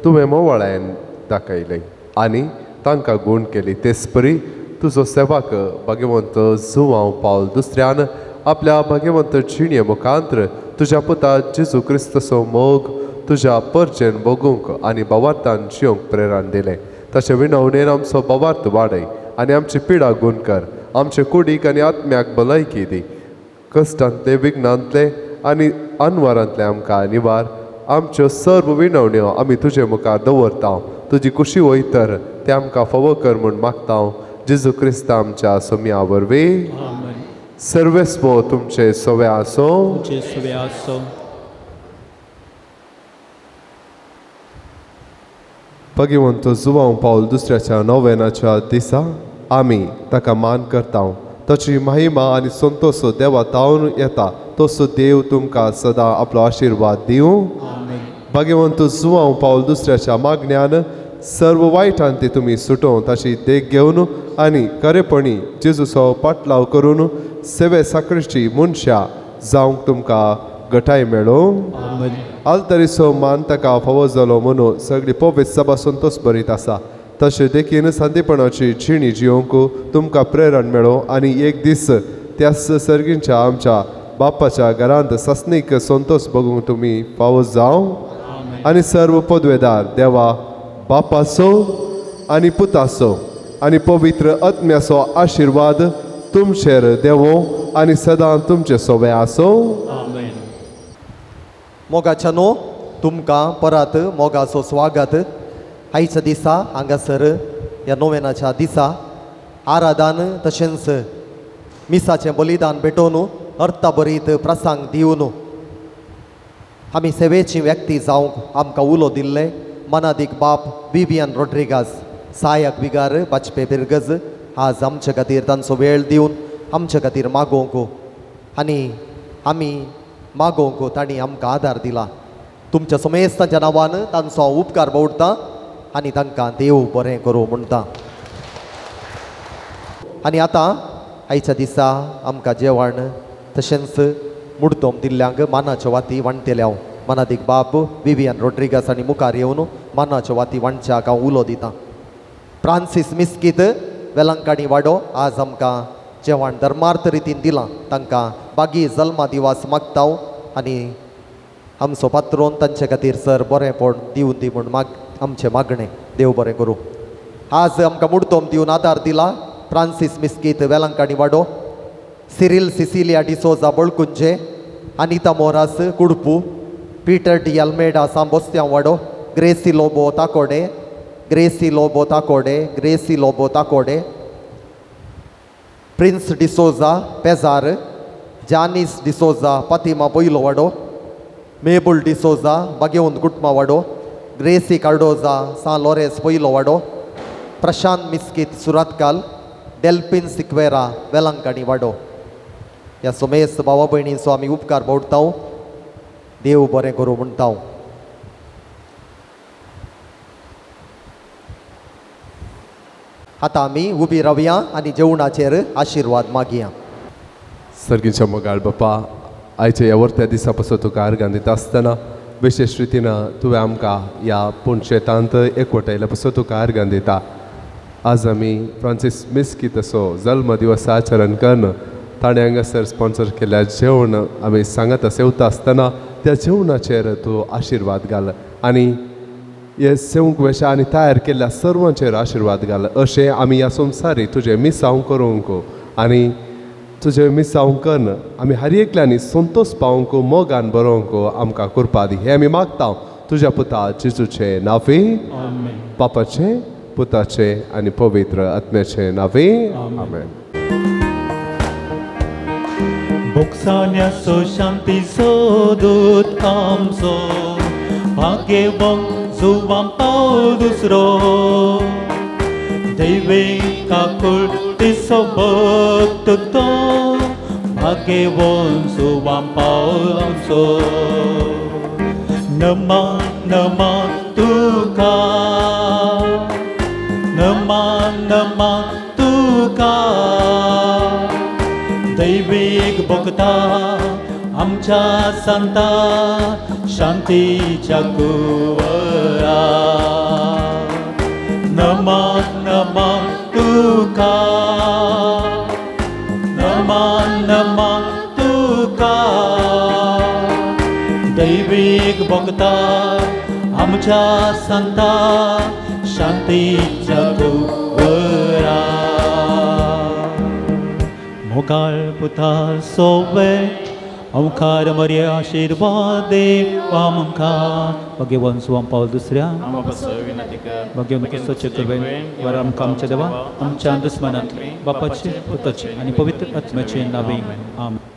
तुवें मोवाळ्यान दाखयलें आनी तांकां गूण केली. तेच परी तुजो सेवाक भगवंत जुवांव पावल दुसऱ्यान आपल्या भगवंत जिणे मुखांत्र तुझ्या पुता जेजू क्रिस्तचो मोग तुझ्या परचेन भोगूंक आनी भवार्थान जियोंक प्रेरण दिलें. तशें विणवणेन आमचो भवार्थ वाडय आनी आमची पिडा गूण कर. आमचे कुडीक आनी आत्म्याक भलायकी दी. कश्टांतले विघ्नांतले आनी अनवरांतले आमकां निवार. आमच्यो सर्व विणवण्यो आमी तुजे मुखार दवरता. तुजी खुशी वयतर ते आमकां फावो कर म्हूण मागता. जेजू क्रिस्त आमच्या सोम्या वरवीं सर्वेस्व तुमचे सोवे आसो. तुमचे सवे आसो. भगवंत जुवांव पावल दुसऱ्याच्या नोवेनाच्या दिसा आमी ताका मान करता. ताची महिमा आनी संतोष देवा तावन येता तसो देव तुमकां सदां आपलो आशिर्वाद दिवं. भगवंत जुवांव पावल दुसऱ्याच्या मागण्यान सर्व वायटांती तुमी सुटोवन ताची देख घेवन आनी खरेपणी जेजूचो पाटलाव करून सेवे साखरेची मनशां जावंक तुमकां घटाय मेळो. आलतरीचो मान ताका फावो जालो म्हणून सगळी पवित्र सभा संतोष बरीत आसा. तशें देखीन संदीपणाची जिणी जियोंक तुमकां प्रेरण मेळो आनी एक दीस त्याच सर्गींच्या आमच्या बापाच्या घरांत सस्नीक संतोष बगूंक तुमी फावो जावं आनी सर्व पदवेदार देवा बापाचो आनी पुताचो आनी पवित्र आत्म्याचो आशिर्वाद तुमचेर देवो आनी सदां तुमचे सोवे आसो. मोगाच्या नो तुमकां परत मोगाचो स्वागत. आयच्या दिसा हांगासर ह्या नोवेनाच्या दिसा आराधन तशेंच मिसाचें बलिदान भेटोवन अर्थभरीत प्रसंग दिवन आमी सेवेची व्यक्ती जावंक आमकां उलो दिल्ले मनादीक बाप विवियन रॉड्रिगास सहाय्यक विगार बाचपे बिर्गज आज आमचे खातीर तांचो वेळ दिवन आमचे खातीर मागोवंक आनी आमी मागोवंक तांणी आमकां आदार दिला. तुमच्या समेस्तांच्या नांवान तांचो उपकार बावडटा आनी तांकां देव बरें करूं म्हणटा. आनी आतां आयच्या दिसा आमकां जेवण तशेंच मुडतोम दिल्ल्यांक मानाच्यो वाती वांटतेल्या मनादीक बाप विवियन रॉड्रिगास आनी मुखार येवन मानाच्यो वाती वांटच्याक हांव उलो दितां. फ्रांसीस मिस्कीत वेलंकाणी वाडो आज आमकां जेवण धर्मार्थ रितीन दिलां. तांकां बागी जल्मा दिवस मागता आनी आमचो पात्रोन तांचे खातीर सर बरेंपण दिवन दी म्हूण आमचें मागणें देव बरें करूं. आज आमकां मुडतोम दिवन आदार दिला फ्रांसीस मिस्कीत वेलंकाणी वाडो, सिरिल सिसिलिया डिसोजा बळकुंजे, अनिता मोरास कुडपू, पीटर डी अल्मेडा सांबोस्त्यां वाडो, ग्रेसी लोबो ताकोडे, ग्रेसी लोबो ताकोडे, ग्रेसी लोबो ताकोडे, प्रिन्स डिसोजा पेजार, जानीस डिसोजा पातिमा पयलो वाडो, मेबुल डिसोजा बागेवंत कुटमा वाडो, ग्रेसी कार्डोजा सा लोरेस पयलो वाडो, प्रशांत मिस्कीत सुरातकाल, डेल्पिन सिक्वेरा वेलंकाणी वाडो. ह्या सोमेस्त भावा भयणींचो आमी उपकार बावडटा. देव बरें करूं म्हणटा. आतां आमी उबी रावया आनी जेवणाचेर आशिर्वाद मागया. सर्गीच्या मोगाळ बापा, आयच्या ह्या वर्त्या दिसा पासून तुका अर्गां दिता आसतना विशेष रितीन तुवें आमकां ह्या पुणशेतांत एकवटायल्या पासून तुका अर्गां दिता. आज आमी फ्रांसीस मिस्कीत असो जल्म दिवस आचरण करून ताणें हांगासर स्पॉन्सर केल्या जेवण आमी सांगत सेवता आसतना त्या जेवणाचेर तूं आशिर्वाद घाल आनी हे सेवंक वेशा आनी तयार केल्ल्या सर्वांचेर आशिर्वाद घाल अशें आमी ह्या संवसारी तुजें मिसांव करूंक आनी तुजें मिसांव करून आमी हर एकल्यांनी संतोश पावूंक मोगान बरोवंक आमकां करपा दी हें आमी मागता तुज्या पुता जेजूचे नांवे बापाचे पुताचे आनी पवित्र आत्म्याचे नांवे आमेन. Boksaнясо शांतीचो दूत आमचो भाग्यवान जुवां पाव दुसरो दैवीक आकुलतेचो भक्त तो भाग्यवान जुवां पाव आमचो नमन नमन तुका नमन नमन तुका दैवीक भक्ता आमच्या संता शांतीच्या कुवरा नमन नमन तुका नमन नमन तुका दैवीक भक्ता आमच्या संता शांतीच्या कुवरा मोगाळ पुता सोवे ओंकार मर्या आशीर्वाद देव आमकां भगवान सुवाम पावल दुसऱ्या भगवान स्वच्छ करवे वर आमकां आमच्या देवा आमच्या दुस्मनांतले बापाचे पुताचे आनी पवित्र आत्म्याचे नांवे आमेन.